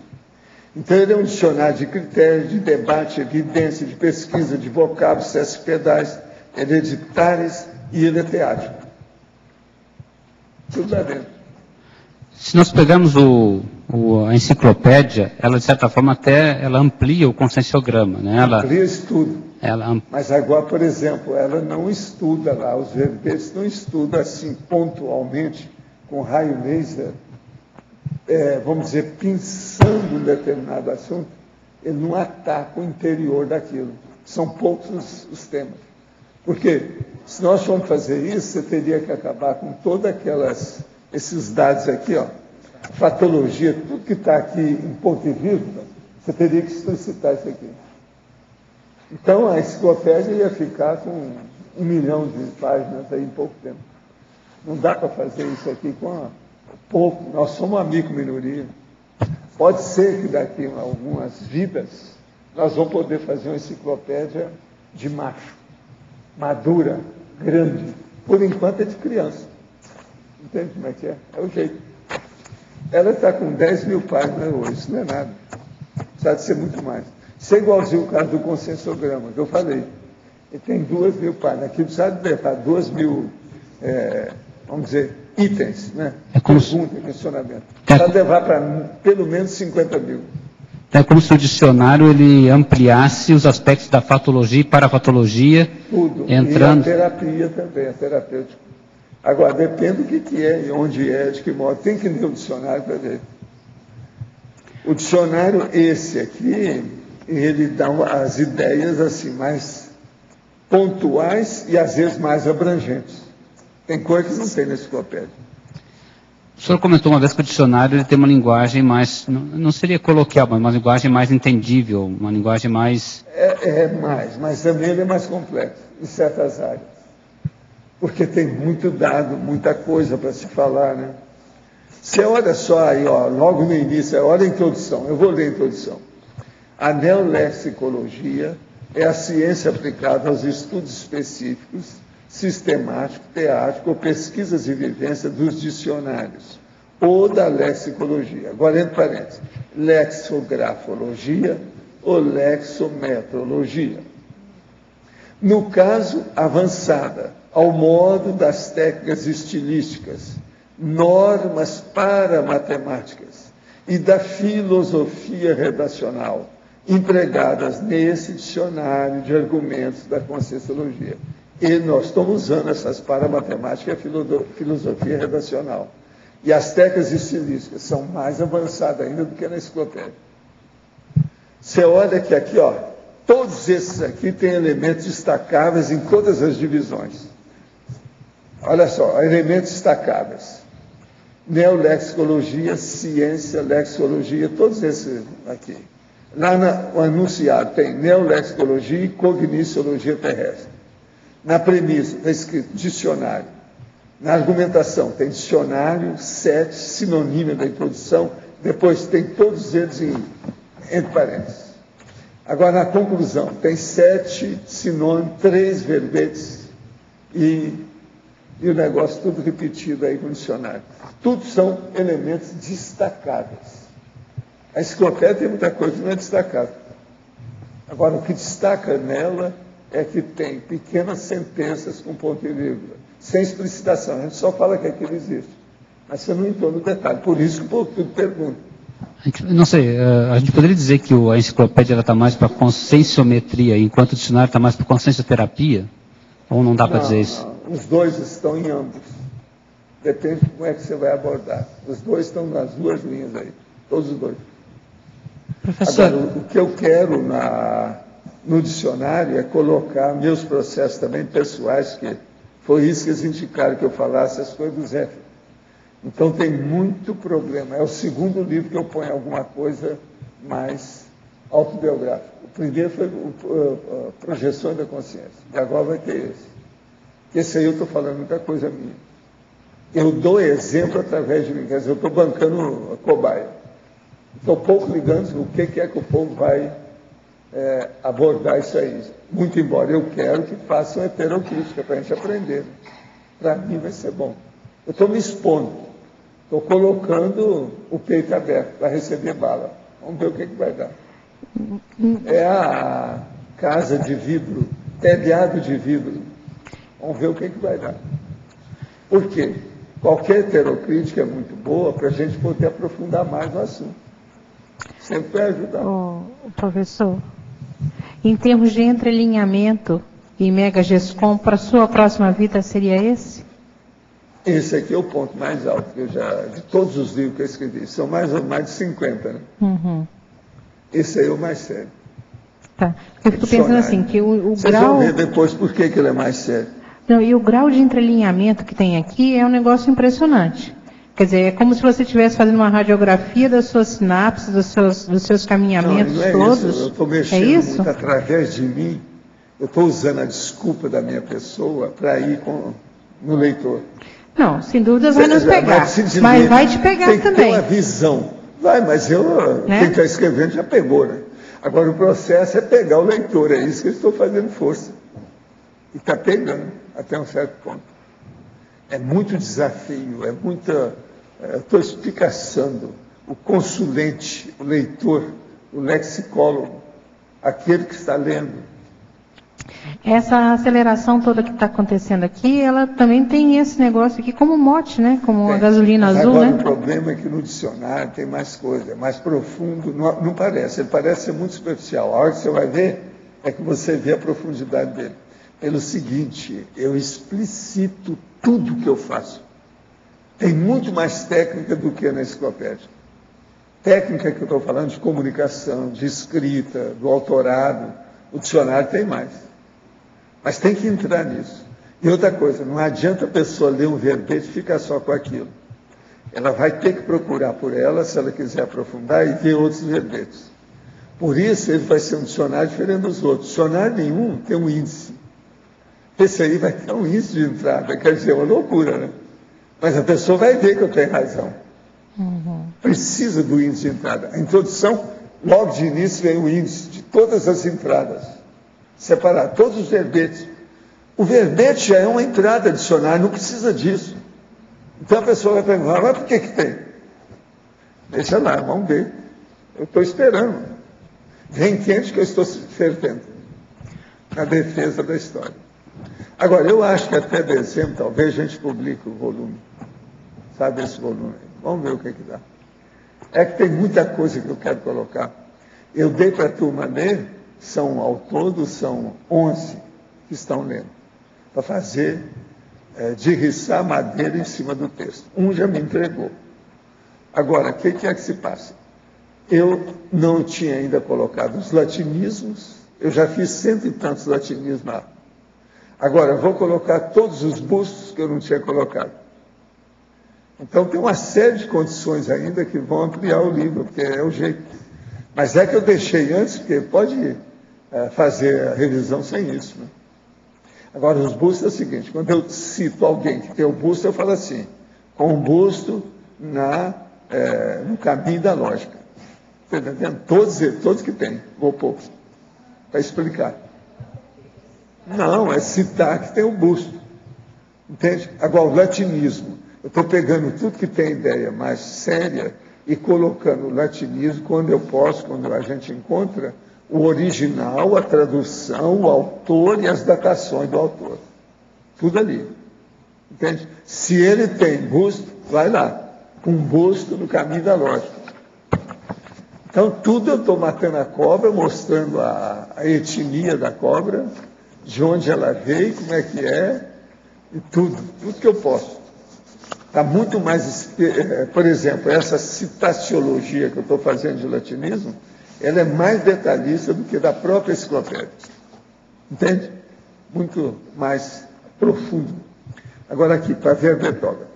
Então, ele é um dicionário de critérios, de debate, evidência, de pesquisa, de vocábulos, cespedais, hereditários e eleteático. Tudo lá dentro. Se nós pegarmos a enciclopédia, ela, de certa forma, ela amplia o conscienciograma, né? Amplia estudo. Mas agora, por exemplo, ela não estuda lá, os verbetes não estudam assim, pontualmente, com raio laser, vamos dizer, pensando um determinado assunto, ele não ataca o interior daquilo. São poucos os temas. Porque, se nós formos fazer isso, você teria que acabar com todos esses dados aqui, ó, fatologia, tudo que está aqui em ponto e vírgula, você teria que explicitar isso aqui. Então, a enciclopédia ia ficar com 1 milhão de páginas aí em pouco tempo. Não dá para fazer isso aqui com pouco. Nós somos uma micro-minoria. Pode ser que daqui a algumas vidas nós vamos poder fazer uma enciclopédia de macho, madura, grande. Por enquanto é de criança. Entende como é que é? É o jeito. Ela está com 10 mil páginas hoje, isso não é nada. Precisa de ser muito mais. Isso é igualzinho o caso do consensograma, que eu falei. Ele tem 2.000 páginas. Aqui precisa de levar 2.000, vamos dizer, itens, né? Pergunta, questionamento. Precisa levar para pelo menos 50.000. É como se o dicionário ele ampliasse os aspectos da fatologia e parapatologia. Tudo. Entrando... E a terapia também, a terapêutica. Agora, depende do que é, onde é, de que modo. Tem que ler o dicionário para ver. O dicionário, esse aqui, ele dá as ideias assim, mais pontuais e às vezes mais abrangentes. Tem coisa que não tem na enciclopédia. O senhor comentou uma vez que o dicionário ele tem uma linguagem mais, não seria coloquial, mas uma linguagem mais entendível, uma linguagem mais... mas também ele é mais complexo em certas áreas. Porque tem muito dado, muita coisa para se falar, né? Você olha só aí, ó, logo no início, olha a introdução, eu vou ler a introdução. A neolexicologia é a ciência aplicada aos estudos específicos, sistemáticos, teáticos ou pesquisas de vivência dos dicionários, ou da lexicologia. Agora, entre parênteses, lexografologia ou lexometrologia. No caso, avançada, ao modo das técnicas estilísticas, normas paramatemáticas e da filosofia redacional, empregadas nesse dicionário de argumentos da Conscienciologia. E nós estamos usando essas paramatemáticas e a filosofia redacional. E as técnicas estilísticas são mais avançadas ainda do que na enciclopédia. Você olha que aqui, ó, todos esses aqui têm elementos destacáveis em todas as divisões. Olha só, elementos destacáveis. Neolexicologia, ciência, lexicologia, todos esses aqui. Lá no anunciado tem neolexicologia e cogniciologia terrestre. Na premissa está escrito dicionário. Na argumentação tem dicionário, 7, sinônimo da introdução, depois tem todos eles entre parênteses. Agora, na conclusão, tem 7 sinônimos, 3 verbetes e o negócio tudo repetido aí com o dicionário. Tudo são elementos destacáveis. A enciclopédia tem muita coisa que não é destacável. Agora, o que destaca nela é que tem pequenas sentenças com ponto e vírgula, sem explicitação. A gente só fala que aquilo existe. Mas você não entrou no detalhe. Por isso que o povo tudo pergunta. Não sei, a gente poderia dizer que a enciclopédia está mais para conscienciometria, enquanto o dicionário está mais para consciencioterapia? Ou não dá para dizer isso? Não. Os dois estão em ambos. Depende de como é que você vai abordar. Os dois estão nas duas linhas aí. Todos os dois. Professor. Agora, o que eu quero no dicionário é colocar meus processos também pessoais, que foi isso que eles indicaram que eu falasse as coisas do Zé. Então tem muito problema. É o segundo livro que eu ponho alguma coisa mais autobiográfica. O primeiro foi Projeções da Consciência. E agora vai ter esse. Esse aí eu estou falando muita coisa minha. Eu dou exemplo através de mim. Quer dizer, eu estou bancando a cobaia. Estou pouco ligando o que é que o povo vai abordar isso aí. Muito embora eu quero que façam heterocrítica para a gente aprender. Para mim vai ser bom. Eu estou me expondo. Estou colocando o peito aberto para receber bala. Vamos ver o que vai dar. É a casa de vidro, telhado de vidro. Vamos ver o que vai dar. Por quê? Qualquer heterocrítica é muito boa para a gente poder aprofundar mais no assunto. Sempre vai ajudar. Professor, em termos de entrelinhamento e megagescom, para a sua próxima vida seria esse? Esse aqui é o ponto mais alto que eu de todos os livros que eu escrevi. São mais de 50, né? Uhum. Esse aí é o mais sério. Tá. Eu fico pensando assim, que o Vocês grau... vão ver depois por que ele é mais sério. Não, e o grau de entrelinhamento que tem aqui é um negócio impressionante. Quer dizer, é como se você estivesse fazendo uma radiografia das suas sinapses, dos seus caminhamentos não é todos. Isso. Eu estou mexendo muito através de mim. Eu estou usando a desculpa da minha pessoa para ir no leitor. Não, sem dúvidas vai nos pegar. Mas vai te pegar tem também. Tem uma visão. Vai, mas quem está escrevendo já pegou, né? Agora o processo é pegar o leitor, é isso que eu estou fazendo força. E está pegando até um certo ponto. É muito desafio, é muita... Estou explicaçando. O consulente, o leitor, o lexicólogo, aquele que está lendo. Essa aceleração toda que está acontecendo aqui, ela também tem esse negócio aqui como mote, né? Como a gasolina azul, agora, né? O problema é que no dicionário tem mais coisa, é mais profundo, não parece, ele parece ser muito superficial. A hora que você vai ver, é que você vê a profundidade dele. Pelo seguinte, eu explicito tudo que eu faço. Tem muito mais técnica do que na enciclopédia. Técnica que eu estou falando de comunicação, de escrita, do autorado, o dicionário tem mais. Mas tem que entrar nisso. E outra coisa, não adianta a pessoa ler um verbete e ficar só com aquilo. Ela vai ter que procurar por ela, se ela quiser aprofundar, e ver outros verbetes. Por isso, ele vai ser um dicionário diferente dos outros. Dicionário nenhum tem um índice. Esse aí vai ter um índice de entrada, quer dizer, é uma loucura, né? Mas a pessoa vai ver que eu tenho razão. Precisa do índice de entrada. A introdução, logo de início, vem o índice de todas as entradas. Separar todos os verbetes. O verbete já é uma entrada dicionária, não precisa disso. Então a pessoa vai perguntar, mas por que tem? Deixa lá, vamos ver. Eu estou esperando. Vem quente que eu estou fervendo na defesa da história. Agora, eu acho que até dezembro, talvez, a gente publique o volume. Sabe esse volume? Vamos ver o que dá. É que tem muita coisa que eu quero colocar. Eu dei para a turma ler, ao todo, são 11 que estão lendo, para fazer, derriçar madeira em cima do texto. Um já me entregou. Agora, o que é que se passa? Eu não tinha ainda colocado os latinismos, eu já fiz 100 e tantos latinismos lá. Agora, vou colocar todos os bustos que eu não tinha colocado. Então, tem uma série de condições ainda que vão ampliar o livro, porque é o jeito. Mas é que eu deixei antes, porque pode fazer a revisão sem isso. Né? Agora, os bustos é o seguinte, quando eu cito alguém que tem o busto, eu falo assim, com o busto no caminho da lógica. Está entendendo? Todos que tem, vou pôr, para explicar. Não, é citar que tem o busto. Entende? Agora, o latinismo. Eu estou pegando tudo que tem ideia mais séria e colocando o latinismo quando eu posso, quando a gente encontra o original, a tradução, o autor e as datações do autor. Tudo ali. Entende? Se ele tem busto, vai lá. Com busto no caminho da lógica. Então, tudo eu estou matando a cobra, mostrando a etnia da cobra, de onde ela veio, como é que é, e tudo que eu posso. Está muito mais, por exemplo, essa citaciologia que eu estou fazendo de latinismo, ela é mais detalhista do que da própria enciclopédia. Entende? Muito mais profundo. Agora aqui, para ver a verbetógrafa.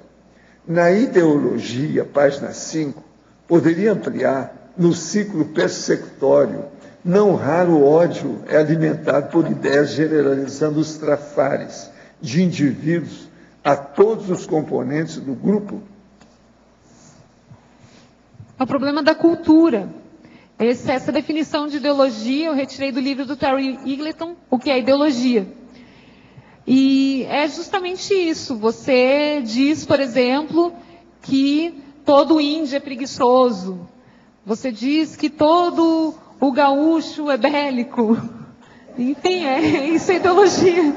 Na ideologia, página 5, poderia ampliar no ciclo persecutório. Não raro o ódio é alimentado por ideias generalizando os trafares de indivíduos a todos os componentes do grupo. É o problema da cultura. Essa definição de ideologia eu retirei do livro do Terry Eagleton, O que é ideologia. E é justamente isso. Você diz, por exemplo, que todo índio é preguiçoso. Você diz que todo o gaúcho é bélico. Enfim, isso é ideologia.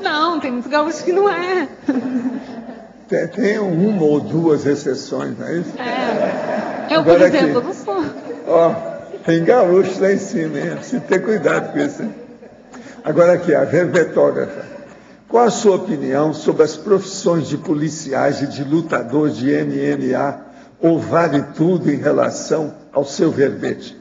Não, tem muito gaúcho que não é. Tem uma ou duas exceções, não é isso? Eu, por exemplo, não sou. Tem gaúcho lá em cima, hein? Precisa ter cuidado com isso. Hein? Agora aqui, a verbetógrafa. Qual a sua opinião sobre as profissões de policiais e de lutadores de MMA, ou vale tudo em relação ao seu verbete?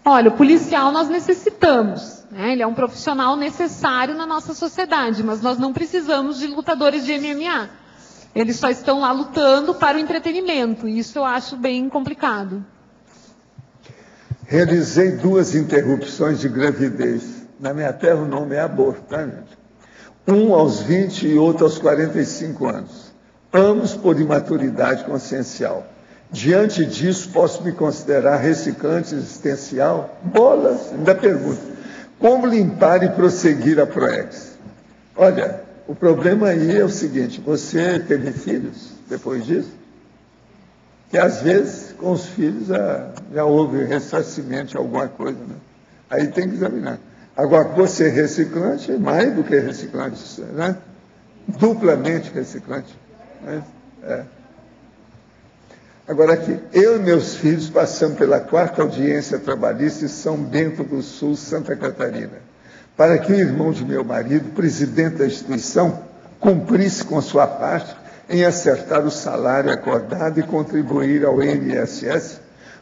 Olha, o policial nós necessitamos, né? Ele é um profissional necessário na nossa sociedade, mas nós não precisamos de lutadores de MMA. Eles só estão lá lutando para o entretenimento, e isso eu acho bem complicado. Realizei 2 interrupções de gravidez. Na minha terra o nome é aborto, tá, gente? Um aos 20 e outro aos 45 anos. Ambos por imaturidade consciencial. Diante disso, posso me considerar reciclante existencial? Bolas! Ainda pergunta. Como limpar e prosseguir a ProEx? Olha, o problema aí é o seguinte, você teve filhos depois disso? Que às vezes, com os filhos, já houve ressarcimento de alguma coisa, né? Aí tem que examinar. Agora, você reciclante, mais do que reciclante, né? Duplamente reciclante. Né? Agora aqui, eu e meus filhos passamos pela 4ª audiência trabalhista em São Bento do Sul, Santa Catarina, para que o irmão de meu marido, presidente da instituição, cumprisse com sua parte em acertar o salário acordado e contribuir ao INSS,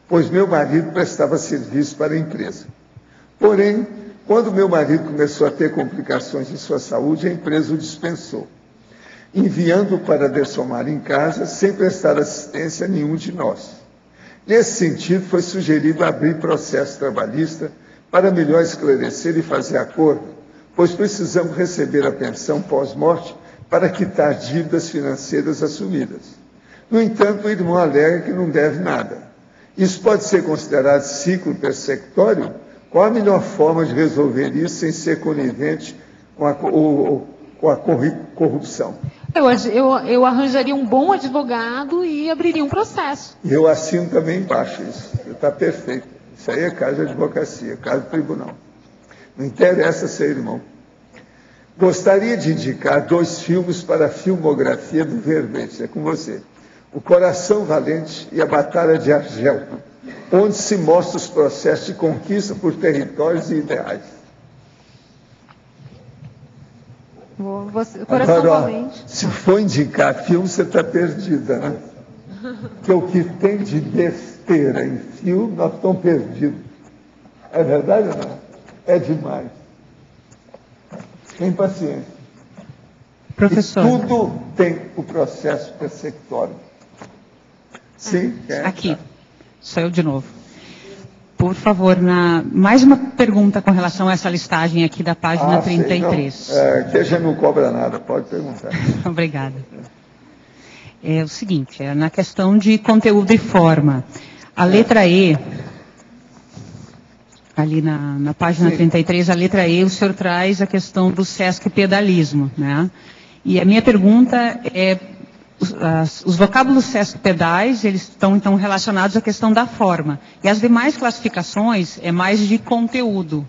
pois meu marido prestava serviço para a empresa. Porém, quando meu marido começou a ter complicações de sua saúde, a empresa o dispensou, enviando-o para dessomar em casa, sem prestar assistência a nenhum de nós. Nesse sentido, foi sugerido abrir processo trabalhista para melhor esclarecer e fazer acordo, pois precisamos receber a pensão pós-morte para quitar dívidas financeiras assumidas. No entanto, o irmão alega que não deve nada. Isso pode ser considerado ciclo persecutório? Qual a melhor forma de resolver isso sem ser conivente com a corrupção? Eu arranjaria um bom advogado e abriria um processo. E eu assino também embaixo isso. Está perfeito. Isso aí é caso de advocacia, caso de tribunal. Não interessa ser irmão. Gostaria de indicar 2 filmes para a filmografia do Verbete. É com você. O Coração Valente e a Batalha de Argel, onde se mostra os processos de conquista por territórios e ideais. Coração Agora, Valente. Se for indicar filme, você está perdida, né? Porque o que tem de besteira em filme, nós estamos perdidos. É verdade ou não? É demais. Tem paciência. Professor. E tudo tem o processo persecutório. Sim? Aqui. Sou eu de novo. Por favor, mais uma pergunta com relação a essa listagem aqui da página 33. Que a gente não cobra nada, pode perguntar. Obrigada. É o seguinte, na questão de conteúdo e forma. A letra E, ali na página 33, a letra E, o senhor traz a questão do Sesc Pedalismo, né? E a minha pergunta é, os vocábulos Sesc Pedais, eles estão então relacionados à questão da forma. E as demais classificações é mais de conteúdo.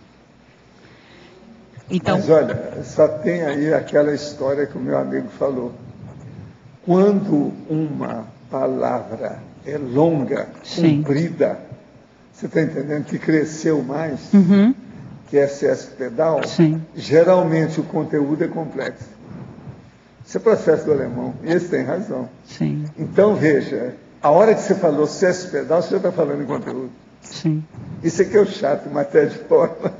Então, mas olha, só tem aí aquela história que o meu amigo falou. Quando uma palavra é longa, comprida, você está entendendo que cresceu mais, que é Sesc Pedal, geralmente o conteúdo é complexo. Isso é processo do alemão, e esse tem razão. Sim. Então, veja, a hora que você falou Sesc Pedal, você já está falando em conteúdo. Sim. Isso aqui é o chato, matéria de forma.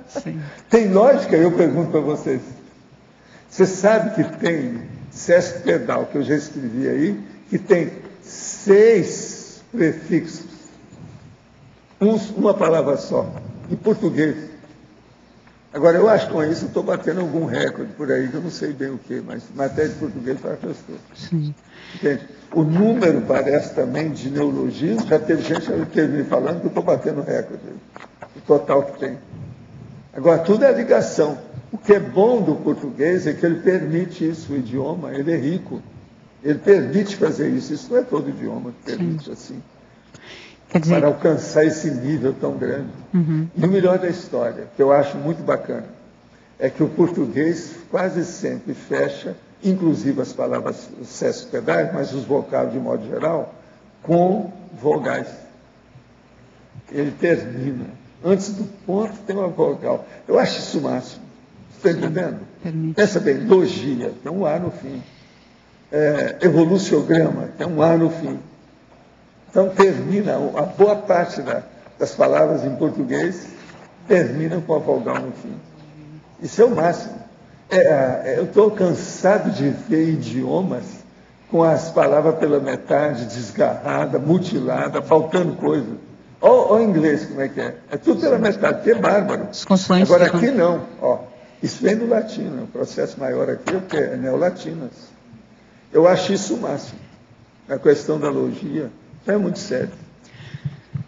Sim. Tem lógica? Eu pergunto para vocês. Você sabe que tem Sesc Pedal, que eu já escrevi aí, que tem 6 prefixos. Uma palavra só, em português. Agora, eu acho que com isso eu estou batendo algum recorde por aí, que eu não sei bem o que, mas matéria de português para as Sim. Entende? O número parece também de neologismo, já teve gente que me falando que eu estou batendo recorde, o total que tem. Agora, tudo é ligação. O que é bom do português é que ele permite isso, o idioma, ele é rico. Ele permite fazer isso. Isso não é todo idioma que permite assim. Quer dizer, para alcançar esse nível tão grande. E o melhor da história, que eu acho muito bacana, é que o português quase sempre fecha, inclusive as palavras Sesc Pedais, mas os vocábulos de modo geral, com vogais. Ele termina. Antes do ponto tem uma vogal. Eu acho isso o máximo. Está entendendo? Pensa bem, logia, tem um A no fim. Evoluciograma, tem um A no fim. Então, termina, a boa parte das palavras em português terminam com a vogal no fim. Isso é o máximo. Eu estou cansado de ver idiomas com as palavras pela metade, desgarrada, mutilada, faltando coisa. Olha o inglês, como é que é? É tudo pela metade, que é bárbaro. Agora, aqui não. Isso vem do latino, o processo maior aqui é o que é neolatinas. Eu acho isso o máximo. A questão da logia. É muito sério.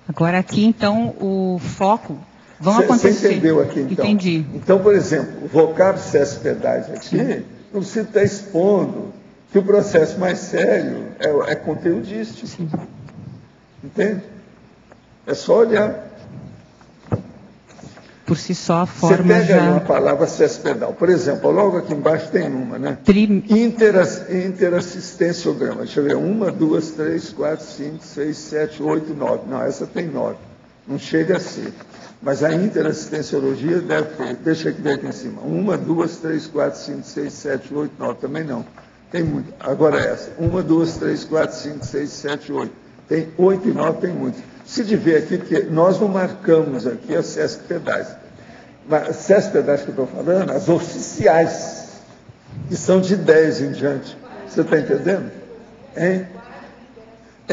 Agora aqui, então, o foco... acontecer. Você entendeu aqui, então? Entendi. Então, por exemplo, o vocábulo Sesc Pedais aqui, não precisa estar expondo. que o processo mais sério é conteudístico. Entende? É só olhar. Por si só, a forma Você pega já... aí uma palavra cespedal. Por exemplo, logo aqui embaixo tem uma, né? Interassistenciograma. Deixa eu ver. 1, 2, 3, 4, 5, 6, 7, 8, 9. Não, essa tem 9. Não chega a ser. Mas a interassistenciologia deve ter. Deixa eu ver aqui em cima. 1, 2, 3, 4, 5, 6, 7, 8, 9. Também não. Tem muito. Agora essa. 1, 2, 3, 4, 5, 6, 7, 8. Tem 8 e 9, tem muito. Se de ver aqui, porque nós não marcamos aqui as céspedais. As céspedais que eu estou falando, as oficiais, que são de 10 em diante. Você está entendendo? Hein?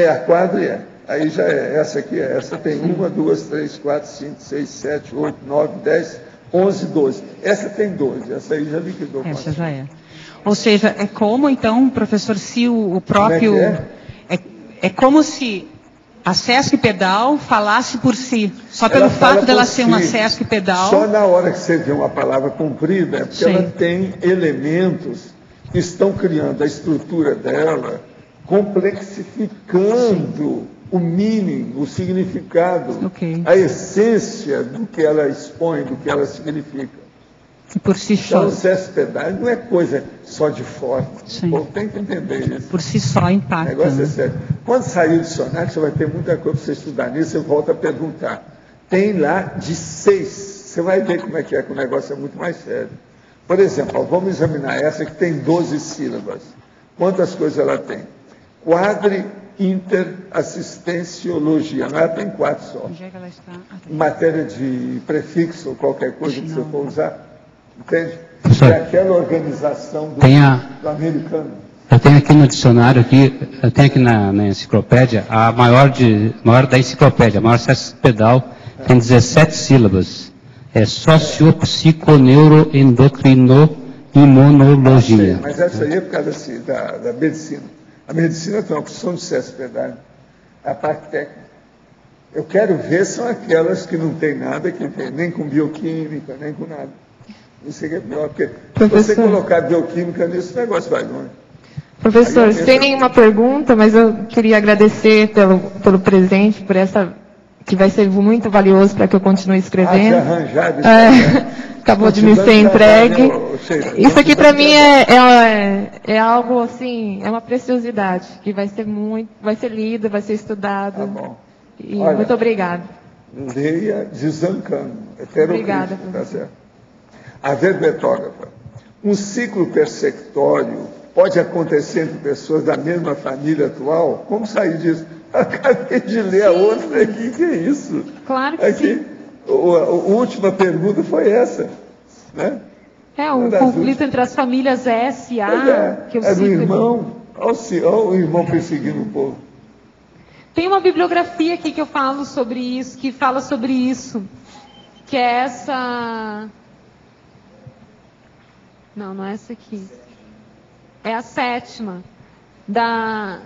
A quadra aí já é. Essa aqui é. Essa tem 1, 2, 3, 4, 5, 6, 7, 8, 9, 10, 11, 12. Essa tem 12. Essa aí já liquidou. Essa já é. Ou seja, é como, então, professor, se o próprio... Como é que é como se a Sesc Pedal falasse por si. Só pelo fato dela ser uma Sesc Pedal. Só na hora que você vê uma palavra comprida, é porque ela tem elementos que estão criando a estrutura dela, complexificando o meaning, o significado, a essência do que ela expõe, do que ela significa. Por si só. Então, o cespedal não é coisa só de fora. O povo tem que entender isso. Por si só impacta. O negócio é sério. Quando sair o dicionário, você vai ter muita coisa para você estudar nisso, você volta a perguntar. Tem lá de 6. Você vai ver como é que o negócio é muito mais sério. Por exemplo, vamos examinar essa que tem 12 sílabas. Quantas coisas ela tem? Interassistenciologia. Ela tem 4 só. Onde é que ela está? Em matéria de prefixo ou qualquer coisa que você for usar. Entende? Professor, é aquela organização do americano. Eu tenho aqui no dicionário, eu tenho aqui na enciclopédia, a maior da enciclopédia, a maior cespedal, tem 17 sílabas. É socio-psiconeuroendocrino-imunologia. Mas essa aí é por causa da medicina. A medicina tem uma opção de cespedal. A parte técnica. Eu quero ver são aquelas que não tem nada, que não tem nem com bioquímica, nem com nada. Isso aqui é pior, porque se você colocar bioquímica nesse negócio, vai longe. Professor, sem nenhuma pergunta, mas eu queria agradecer pelo presente, por essa, que vai ser muito valioso para que eu continue escrevendo. Acabou de me ser entregue. Isso aqui para mim é algo assim, é uma preciosidade, que vai ser lido, vai ser estudado. Tá bom. E olha, muito obrigada. Leia desancando. Obrigada, tá certo. A verbetógrafa. Um ciclo persectório pode acontecer entre pessoas da mesma família atual? Como sair disso? Acabei de ler a outra aqui, que é isso? Claro que sim. A última pergunta foi essa, né? O conflito entre as famílias S e A. Que eu do irmão. Olha o irmão perseguindo o povo. Tem uma bibliografia aqui que eu falo sobre isso, que fala sobre isso, que é essa... Não é essa aqui. É a 7ª, da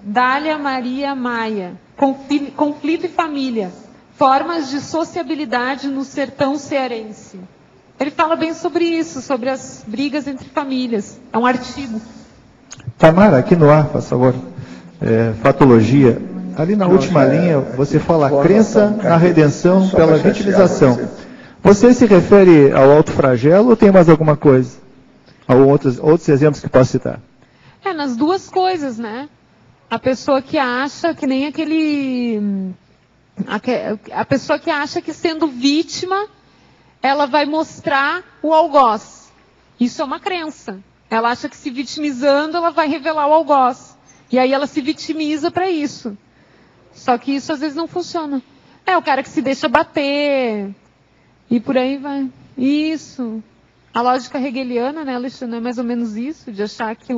Dália Maria Maia, Conflito e Família, Formas de Sociabilidade no Sertão Cearense. Ele fala bem sobre isso, sobre as brigas entre famílias. É um artigo. Tamara, aqui no ar, por favor. Fatologia. Ali na última linha, você fala crença na redenção pela vitimização. Você se refere ao autoflagelo ou tem mais alguma coisa? Ou outros exemplos que posso citar? Nas duas coisas, né? A pessoa que acha que nem a pessoa que acha que sendo vítima, ela vai mostrar o algoz. Isso é uma crença. Ela acha que se vitimizando, ela vai revelar o algoz. E aí ela se vitimiza para isso. Só que isso às vezes não funciona. O cara que se deixa bater... E por aí vai. Isso. A lógica hegeliana, né, Alexandre, é mais ou menos isso, de achar que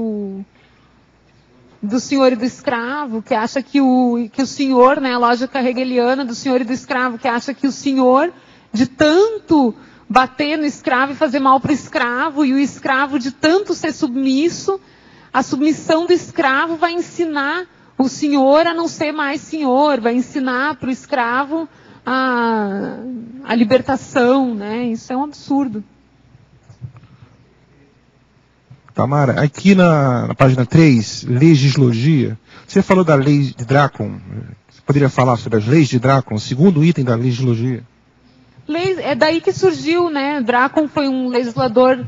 do senhor e do escravo, que acha que o senhor, né, a lógica hegeliana do senhor e do escravo, que acha que o senhor, de tanto bater no escravo e fazer mal para o escravo, e o escravo de tanto ser submisso, a submissão do escravo vai ensinar o senhor a não ser mais senhor, vai ensinar para o escravo a libertação, né? Isso é um absurdo. Tamara, aqui na página 3, legislogia, você falou da lei de Drácon. Você poderia falar sobre as leis de Drácon, segundo item da legislogia? É daí que surgiu, né? Drácon foi um legislador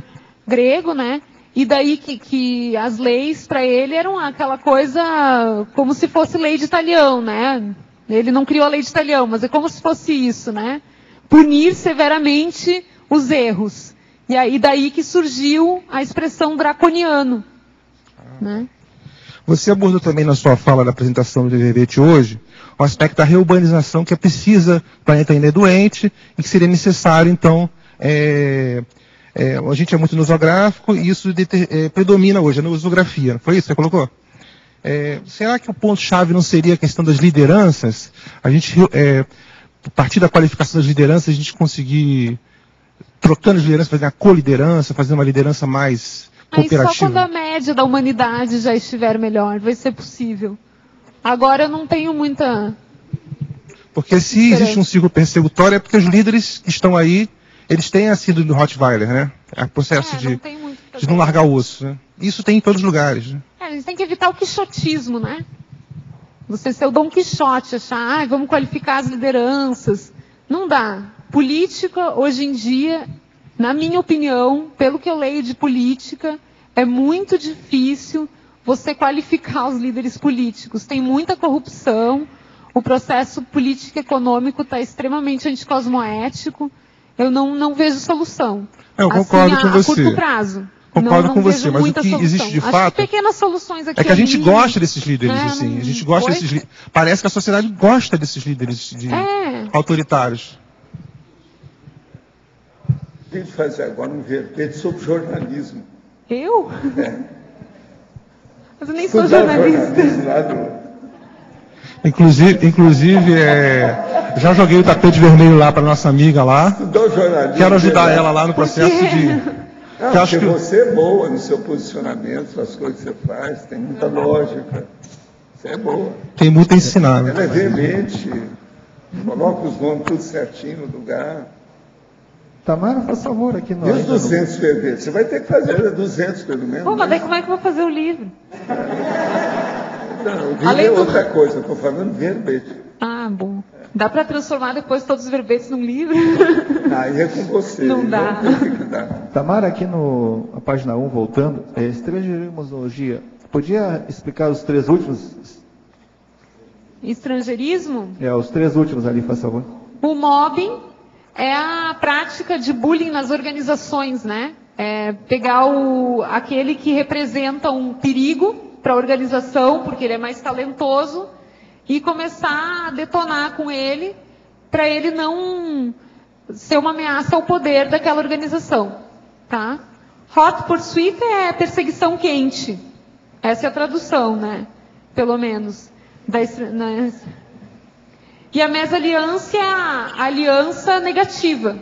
grego, né? E daí que as leis para ele eram aquela coisa como se fosse lei de Talião, né? Ele não criou a lei de Talião, mas é como se fosse isso, né? Punir severamente os erros. E aí daí que surgiu a expressão draconiano, né? Você abordou também na sua fala da apresentação do verbete hoje o aspecto da reurbanização que é precisa, o planeta ainda é doente e que seria necessário, então, a gente é muito nosográfico e isso predomina hoje, a nosografia, não foi isso que você colocou? Será que o ponto-chave não seria a questão das lideranças? A gente, a partir da qualificação das lideranças, a gente conseguir, trocando as lideranças, fazer uma co-liderança, fazer uma liderança mais cooperativa? Aí só quando a média da humanidade já estiver melhor, vai ser possível. Agora eu não tenho muita... Porque se existe um ciclo persecutório é porque os líderes que estão aí, eles têm a síndrome do Rottweiler, né? É o processo de não largar o osso, né? Isso tem em todos os lugares, né? A gente tem que evitar o quixotismo, né? Você ser o Dom Quixote, achar, vamos qualificar as lideranças. Não dá. Política, hoje em dia, na minha opinião, pelo que eu leio de política, é muito difícil você qualificar os líderes políticos. Tem muita corrupção, o processo político-econômico está extremamente anticosmoético. Eu não vejo solução. Eu concordo com você. A curto prazo. Concordo com você, mas o que existe de fato pequenas soluções aqui é que a gente gosta desses líderes, assim. A gente gosta desses líderes. Parece que a sociedade gosta desses líderes autoritários. A gente fazer agora um verbete sobre jornalismo. Eu? Mas eu nem sou jornalista. Inclusive, já joguei o tapete vermelho lá para nossa amiga lá. Quero ajudar ela lá no processo de... Não, porque você é boa no seu posicionamento, nas coisas que você faz, tem muita lógica. Você é boa. Tem muito a ensinar, né? Ela é veemente, coloca os nomes tudo certinho no lugar. Tamara, faz favor aqui. E os 200 verbetes? Você vai ter que fazer 200 pelo menos. Pô, mas daí como é que eu vou fazer o livro? Não, o livro é outra coisa, eu estou falando verbete. Ah, bom. Dá para transformar depois todos os verbetes num livro? Aí é com você. Não dá. Tamara, aqui na página 1, voltando, estrangeirismologia. Podia explicar os 3 últimos? Estrangeirismo? Os 3 últimos ali, faz favor. O mobbing é a prática de bullying nas organizações, né? É pegar aquele que representa um perigo para a organização, porque ele é mais talentoso, e começar a detonar com ele, para ele não ser uma ameaça ao poder daquela organização. Tá? Hot pursuit é perseguição quente. Essa é a tradução, né? Pelo menos. E a mesaliança é a aliança negativa.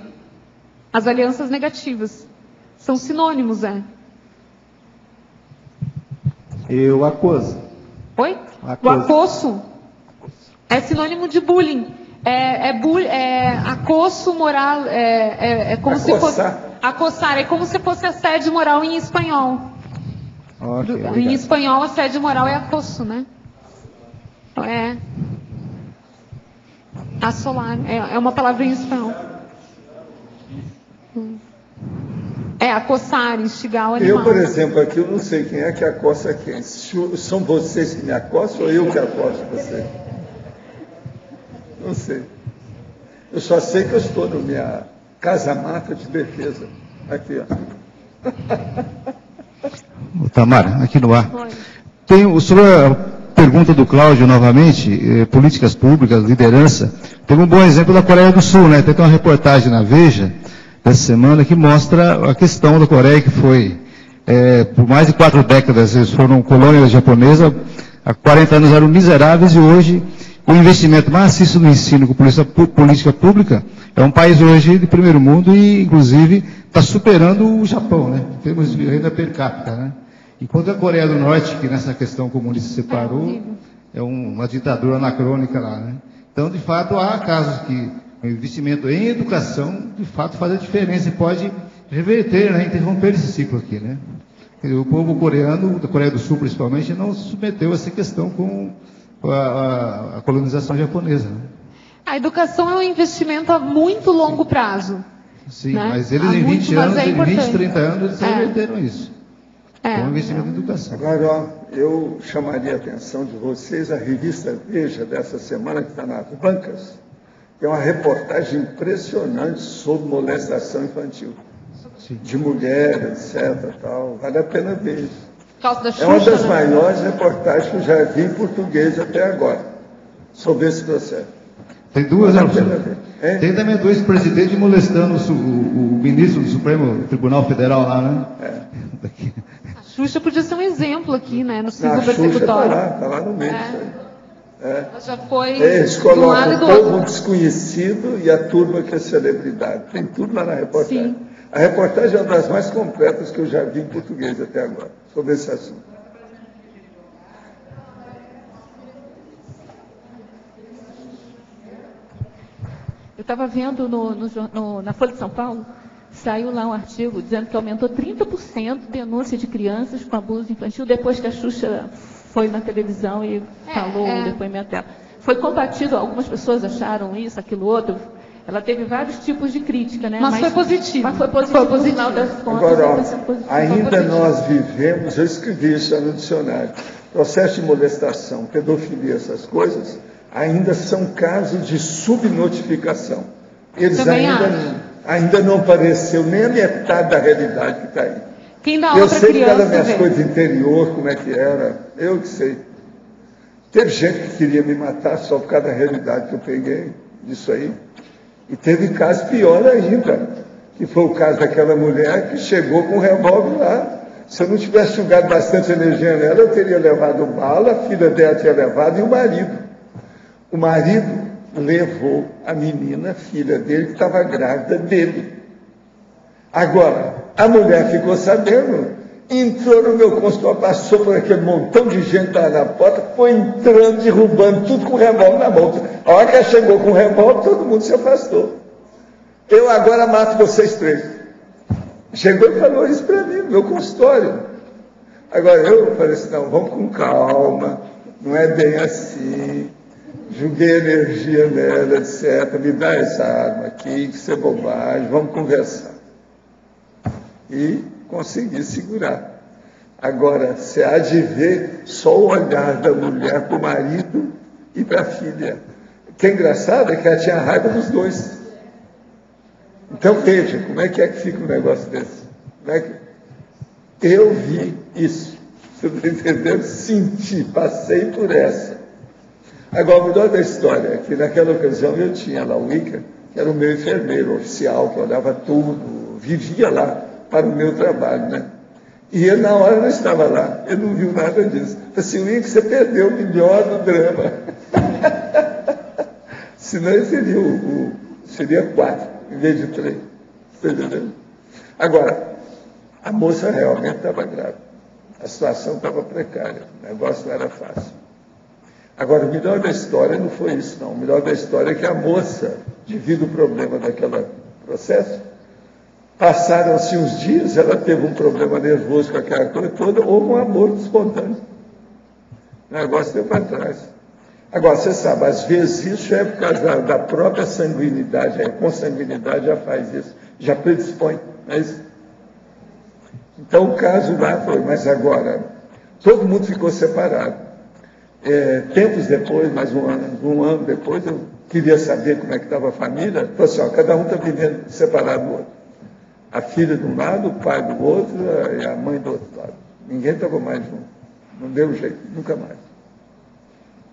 As alianças negativas. São sinônimos, E o acoso? Oi? O acoso é sinônimo de bullying. Acoso moral, como acossar. Se fosse... Acossar, é como se fosse assédio moral em espanhol. Em espanhol, assédio moral é acoso, né? Assolar, é uma palavra em espanhol. Acossar, instigar o animal. Eu, por exemplo, aqui eu não sei quem é que acossa quem. São vocês que me acossam ou eu que acosso você? Não sei. Eu só sei que eu estou na minha casa-mata de defesa. Aqui, ó. Tamara, aqui no ar. Sobre a pergunta do Cláudio, novamente, políticas públicas, liderança. Tem um bom exemplo da Coreia do Sul, né? Tem uma reportagem na Veja, dessa semana, que mostra a questão da Coreia, que foi, por mais de 4 décadas, eles foram colônia japonesa, há 40 anos eram miseráveis, e hoje o investimento maciço no ensino com política pública é um país hoje de primeiro mundo e, inclusive, está superando o Japão, né? Em termos de renda per capita, né? Enquanto a Coreia do Norte, que nessa questão comunista se separou, é uma ditadura anacrônica lá, né? Então, de fato, há casos que o investimento em educação, de fato, faz a diferença e pode reverter, né? Interromper esse ciclo aqui, né? O povo coreano, da Coreia do Sul principalmente, não se submeteu a essa questão com a colonização japonesa. Né? A educação é um investimento a muito longo prazo. Sim, né? mas eles em 20 anos, em 20, 30 anos, eles reverteram isso. É um investimento em educação. Agora, ó, eu chamaria a atenção de vocês, a revista Veja dessa semana, que está nas bancas, é uma reportagem impressionante sobre molestação infantil. Sim. De mulher, etc. Tal. Vale a pena ver isso. É uma das maiores reportagens que eu já vi em português até agora, sobre esse processo. Tem duas, tem também dois presidentes molestando o ministro do Supremo Tribunal Federal lá, né? A Xuxa podia ser um exemplo aqui, né? No ciclo persecutório. Está lá no meio. Ela já foi eles colocam o povo desconhecido e a turma que é celebridade. Tem tudo lá na reportagem. Sim. A reportagem é uma das mais completas que eu já vi em português até agora, sobre esse assunto. Eu estava vendo na Folha de São Paulo, saiu lá um artigo dizendo que aumentou 30% denúncia de crianças com abuso infantil depois que a Xuxa foi na televisão e falou o depoimento dela. Foi combatido, algumas pessoas acharam isso, aquilo, outro. Ela teve vários tipos de crítica, né? Mas foi positivo. Mas foi positivo, no final das contas. Agora, ainda nós vivemos, eu escrevi isso no dicionário, processo de molestação, pedofilia, essas coisas, ainda são casos de subnotificação. Eles ainda não apareceu nem a metade da realidade que está aí. Quem dá aula eu sei que criança, das minhas coisas interior, como é que era, eu que sei. Teve gente que queria me matar só por causa da realidade que eu peguei disso aí. E teve caso pior ainda, que foi o caso daquela mulher que chegou com um revólver lá. Se eu não tivesse jogado bastante energia nela, eu teria levado bala, a filha dela tinha levado e o marido. O marido levou a menina, filha dele, que estava grávida dele. Agora, a mulher ficou sabendo, entrou no meu consultório, passou por aquele montão de gente lá na porta, foi entrando, derrubando tudo com o revólver na mão. A hora que ela chegou com o revólver, todo mundo se afastou. Eu agora mato vocês três. Chegou e falou isso para mim, no meu consultório. Agora eu falei assim, não, vamos com calma, não é bem assim. Joguei energia nela, etc. Me dá essa arma aqui, isso é bobagem, vamos conversar. E consegui segurar. Agora, você há de ver só o olhar da mulher para o marido e para a filha. O que é engraçado é que ela tinha raiva dos dois. Então veja, como é que fica um negócio desse? Eu vi isso. Você está entendendo? Senti, passei por essa. Agora, o melhor da história é que naquela ocasião eu tinha lá o Ica, que era o meu enfermeiro oficial, que olhava tudo, vivia lá para o meu trabalho, né? E ele na hora não estava lá, ele não viu nada disso. Eu falei assim, o Ica, você perdeu o melhor do drama. Senão ele seria 4, em vez de 3. Está entendendo? Agora, a moça realmente estava grávida. A situação estava precária, o negócio não era fácil. Agora, o melhor da história não foi isso, não. O melhor da história é que a moça, devido ao problema daquele processo, passaram-se uns dias, ela teve um problema nervoso com aquela coisa toda, houve um aborto espontâneo. O negócio deu para trás. Agora, você sabe, às vezes isso é por causa da própria sanguinidade, a consanguinidade já faz isso, já predispõe, não é isso? Então, o caso lá foi, mas agora, todo mundo ficou separado. Tempos depois, mais um ano depois, eu queria saber como é que estava a família. Falei assim, ó, cada um está vivendo separado do outro. A filha de um lado, o pai do outro e a mãe do outro lado. Ninguém estava mais junto. Não deu jeito, nunca mais.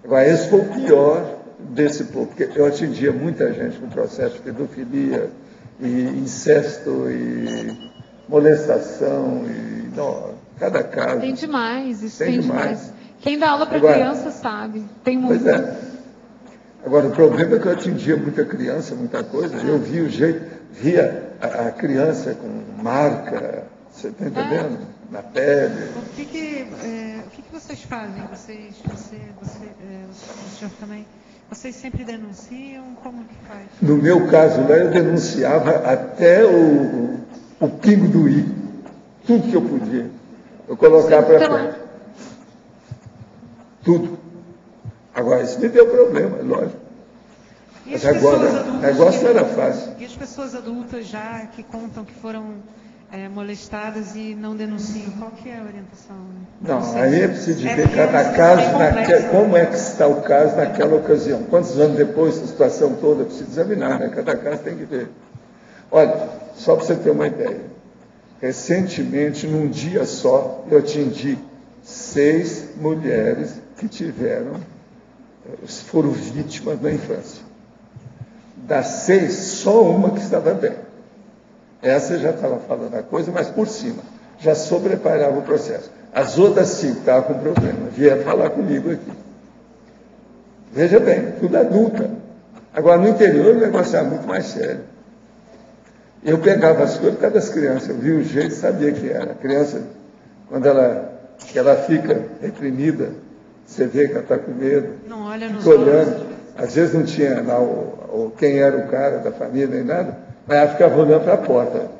Agora, esse foi o pior desse povo, porque eu atingia muita gente com processo de pedofilia, e incesto, e molestação, e cada caso. Tem demais, isso tem demais. Quem dá aula para criança sabe, tem muito. Pois é. Agora, o problema é que eu atingia muita criança, muita coisa, eu vi o jeito, via a criança com marca, você está entendendo? Na pele. O que vocês fazem? Vocês também, vocês sempre denunciam? Como que faz? No meu caso lá, eu denunciava até o pingo do i, tudo que eu podia. Eu colocar para frente. Tudo. Agora, isso me deu problema, lógico. Mas agora, o negócio era fácil. E as pessoas adultas já que contam que foram molestadas e não denunciam, qual que é a orientação? Não, aí é preciso ver cada caso, como é que está o caso naquela ocasião. Quantos anos depois da situação toda, é preciso examinar, né? Cada caso tem que ver. Olha, só para você ter uma ideia, recentemente, num dia só, eu atendi 6 mulheres que foram vítimas da infância. Das 6, só uma que estava bem. Essa já estava falando a coisa, mas por cima, já sobrepairava o processo. As outras 5 estavam com problema, vieram falar comigo aqui. Veja bem, tudo adulta. Agora, no interior, o negócio era muito mais sério. Eu pegava as coisas por causa das crianças, eu via o jeito e sabia que era. A criança, quando ela fica reprimida, você vê que ela está com medo, não olha nos olhando. olhos. Às vezes não tinha lá quem era o cara da família nem nada, mas ela ficava olhando para a porta,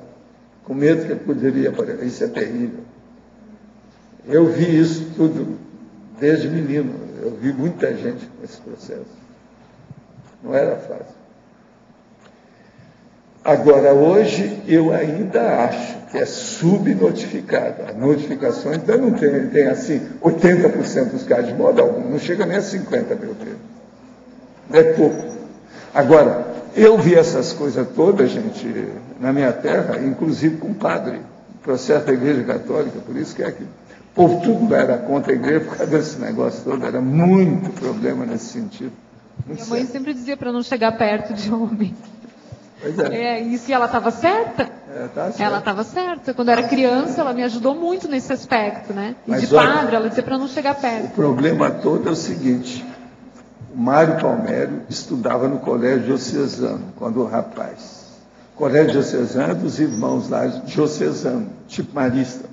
com medo que poderia aparecer. Isso é terrível. Eu vi isso tudo desde menino. Eu vi muita gente nesse processo. Não era fácil. Agora, hoje, eu ainda acho que é subnotificada. As notificações ainda não tem assim, 80% dos casos de modo algum, não chega nem a 50, meu Deus. É pouco. Agora, eu vi essas coisas todas, gente, na minha terra, inclusive com padre, processo da Igreja Católica, por isso que é que o povo tudo era contra a igreja por causa desse negócio todo, era muito problema nesse sentido. Minha mãe sempre dizia para não chegar perto de homem. Pois é. Isso, e ela estava certa? Tá certo. Ela estava certa. Quando eu era criança, ela me ajudou muito nesse aspecto, né? E mas de padre, ela dizia para não chegar perto. O problema todo é o seguinte: o Mário Palmério estudava no colégio diocesano, quando rapaz. Colégio diocesano dos irmãos lá diocesano, tipo marista.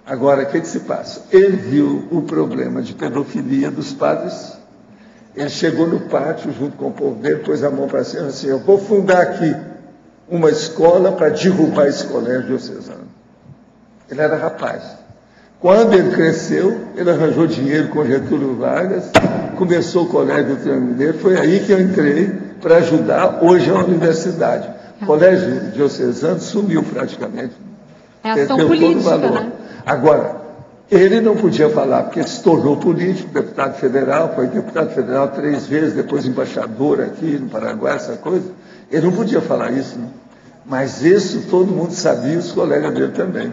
Agora, o que se passa? Ele viu o problema de pedofilia dos padres. Ele chegou no pátio, junto com o povo dele, pôs a mão para cima assim: eu vou fundar aqui uma escola para derrubar esse colégio diocesano. Ele era rapaz. Quando ele cresceu, ele arranjou dinheiro com Getúlio Vargas, começou o colégio do Triângulo Mineiro, foi aí que eu entrei para ajudar. Hoje é uma universidade. O colégio diocesano sumiu praticamente. É ação política, todo o valor. Né? Agora, ele não podia falar, porque ele se tornou político, deputado federal, foi deputado federal 3 vezes, depois embaixador aqui no Paraguai, essa coisa. Ele não podia falar isso, né? Mas isso todo mundo sabia, os colegas dele também.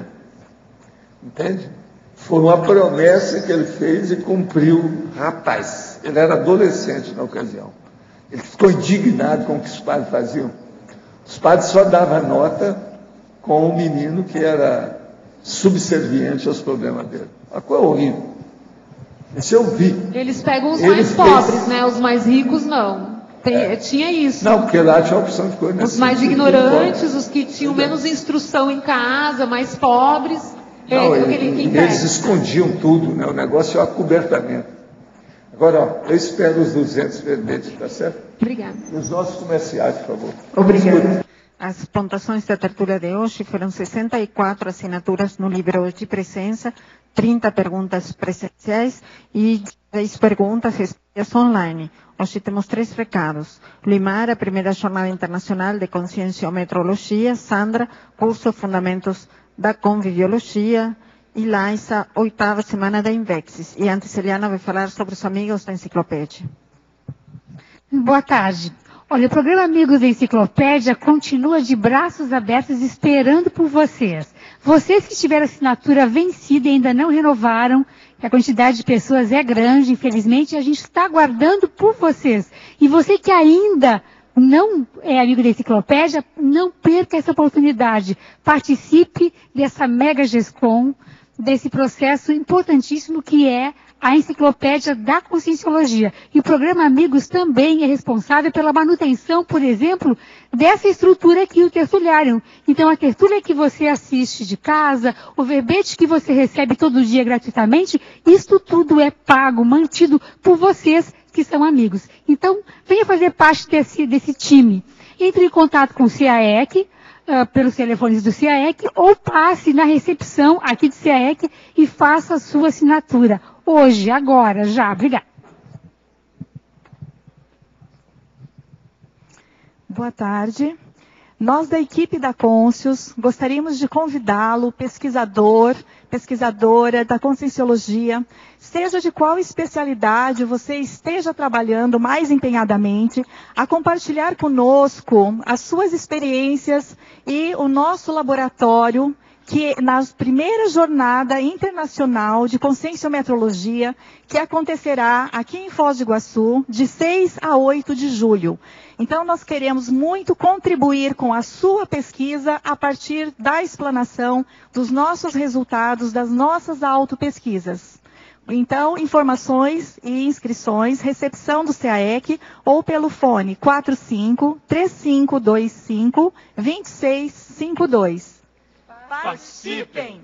Entende? Foi uma promessa que ele fez e cumpriu. Rapaz, ele era adolescente na ocasião. Ele ficou indignado com o que os padres faziam. Os padres só davam nota com o menino que era subserviente aos problemas dele. Uma coisa horrível. Isso eu vi. Eles pegam os mais pobres, né? Os mais ricos não. Tinha isso. Não, porque lá tinha a opção de coisa. Os mais ignorantes, os que tinham menos instrução em casa, mais pobres. Não, eles escondiam tudo, né? O negócio é o acobertamento. Agora, ó, eu espero os 200 vermelhos, tá certo? Obrigada. E os nossos comerciais, por favor. Obrigada. As pontuações da tertúlia de hoje foram 64 assinaturas no livro de presença, 30 perguntas presenciais e 10 perguntas respondidas online. Hoje temos 3 recados. Limar, a primeira Jornada Internacional de Conscienciometrologia. Sandra, curso Fundamentos da Conviviologia. E Laisa, 8ª semana da Invexis. E antes, Eliana vai falar sobre os amigos da enciclopédia. Boa tarde. Olha, o programa Amigos da Enciclopédia continua de braços abertos esperando por vocês. Vocês que tiveram assinatura vencida e ainda não renovaram, que a quantidade de pessoas é grande, infelizmente, a gente está aguardando por vocês. E você que ainda não é amigo da Enciclopédia, não perca essa oportunidade. Participe dessa mega GESCOM, desse processo importantíssimo que é a Enciclopédia da Conscienciologia. E o programa Amigos também é responsável pela manutenção, por exemplo, dessa estrutura aqui, o tertuliário. Então, a tertúlia que você assiste de casa, o verbete que você recebe todo dia gratuitamente, isto tudo é pago, mantido por vocês que são amigos. Então, venha fazer parte desse time. Entre em contato com o CAEC, pelos telefones do CIAEC ou passe na recepção aqui do CIAEC e faça a sua assinatura. Hoje, agora, já. Obrigada. Boa tarde. Nós da equipe da Conscius gostaríamos de convidá-lo, pesquisadora da Conscienciologia, seja de qual especialidade você esteja trabalhando mais empenhadamente, a compartilhar conosco as suas experiências e o nosso laboratório, que na primeira jornada internacional de conscienciometrologia, que acontecerá aqui em Foz do Iguaçu, de 6 a 8 de julho. Então, nós queremos muito contribuir com a sua pesquisa a partir da explanação dos nossos resultados, das nossas autopesquisas. Então, informações e inscrições, recepção do CIAEC ou pelo fone 45-3525-2652. Participem!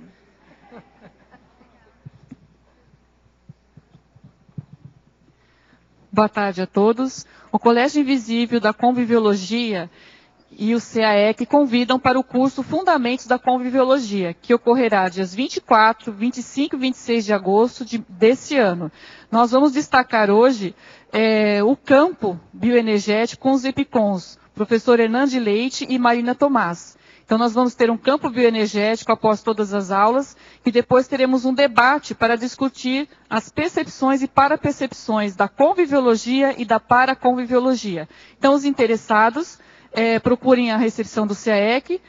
Boa tarde a todos. O Colégio Invisível da Conviviologia e o CIAEC convidam para o curso Fundamentos da Conviviologia, que ocorrerá dias 24, 25 e 26 de agosto desse ano. Nós vamos destacar hoje o campo bioenergético com os EPICONs, professor Hernande Leite e Marina Tomás. Então, nós vamos ter um campo bioenergético após todas as aulas e depois teremos um debate para discutir as percepções e parapercepções da conviviologia e da paraconviviologia. Então, os interessados procurem a recepção do CIAEC,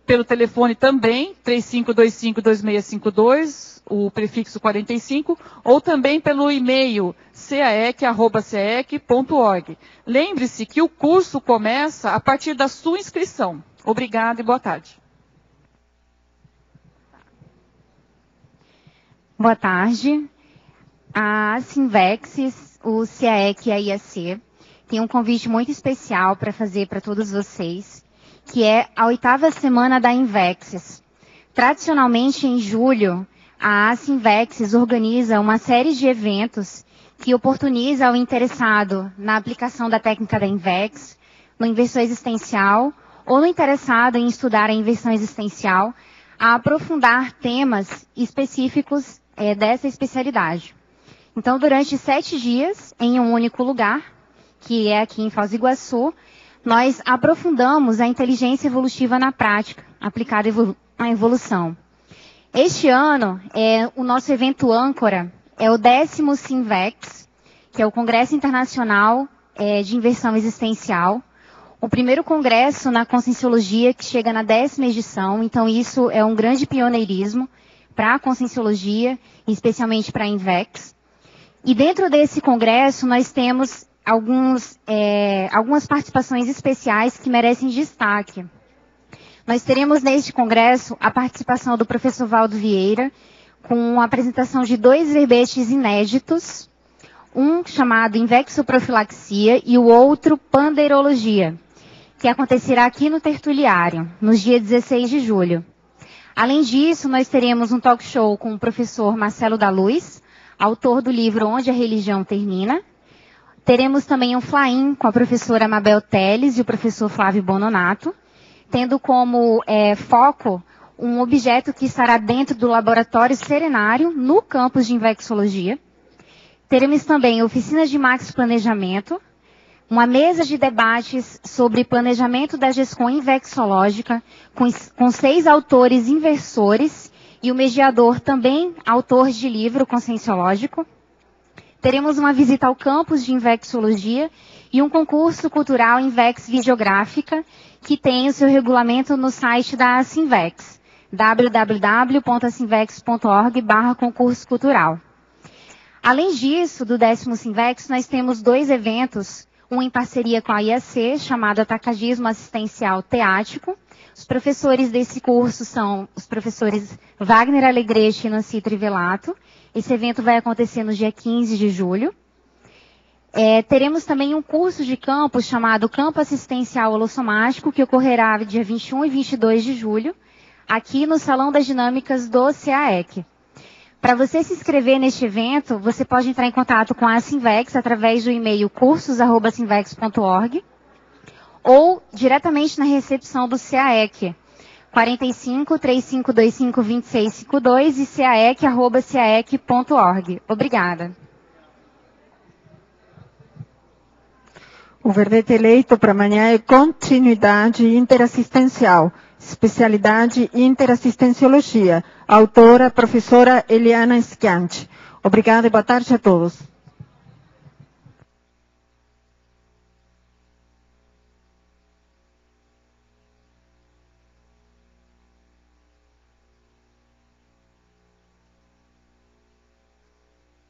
pelo telefone também, 3525-2652, o prefixo 45, ou também pelo e-mail caec@caec.org. Lembre-se que o curso começa a partir da sua inscrição. Obrigada e boa tarde. Boa tarde. A Sinvex, o CIAEC e a IAC tem um convite muito especial para fazer para todos vocês, que é a 8ª semana da Invexis. Tradicionalmente, em julho, a Sinvex organiza uma série de eventos que oportuniza ao interessado na aplicação da técnica da Invex, no inversor existencial, ou no interessado em estudar a inversão existencial, a aprofundar temas específicos dessa especialidade. Então, durante 7 dias, em um único lugar, que é aqui em Foz do Iguaçu, nós aprofundamos a inteligência evolutiva na prática, aplicada à evolução. Este ano, o nosso evento âncora é o 10º Sinvex, que é o Congresso Internacional de Inversão Existencial, o primeiro congresso na Conscienciologia, que chega na 10ª edição, então isso é um grande pioneirismo para a Conscienciologia, especialmente para a Invex. E dentro desse congresso nós temos algumas participações especiais que merecem destaque. Nós teremos neste congresso a participação do professor Valdo Vieira, com a apresentação de 2 verbetes inéditos, um chamado Invexoprofilaxia e o outro Pandeirologia, que acontecerá aqui no Tertuliário, no dia 16 de julho. Além disso, nós teremos um talk show com o professor Marcelo da Luz, autor do livro Onde a Religião Termina. Teremos também um fly-in com a professora Mabel Teles e o professor Flávio Bononato, tendo como foco um objeto que estará dentro do laboratório serenário no campus de Invexologia. Teremos também oficinas de Max Planejamento, uma mesa de debates sobre planejamento da GESCOM invexológica, com 6 autores inversores e o mediador também autor de livro conscienciológico. Teremos uma visita ao campus de Invexologia e um concurso cultural Invex Videográfica, que tem o seu regulamento no site da Sinvex, www.sinvex.org/concurso cultural. Além disso, do 10º Sinvex, nós temos 2 eventos, um em parceria com a IAC, chamado Atacagismo Assistencial Teático. Os professores desse curso são os professores Wagner Alegrete e Nancy Trivelato. Esse evento vai acontecer no dia 15 de julho. Teremos também um curso de campo chamado Campo Assistencial Holossomático, que ocorrerá dia 21 e 22 de julho, aqui no Salão das Dinâmicas do CIAEC. Para você se inscrever neste evento, você pode entrar em contato com a Sinvex através do e-mail cursos@sinvex.org ou diretamente na recepção do CIAEC, 45 3525 2652 e caec@caec.org. Obrigada. O verbete eleito para amanhã é Continuidade Interassistencial, especialidade Interassistenciologia. Autora, professora Eliana Schianti. Obrigada e boa tarde a todos.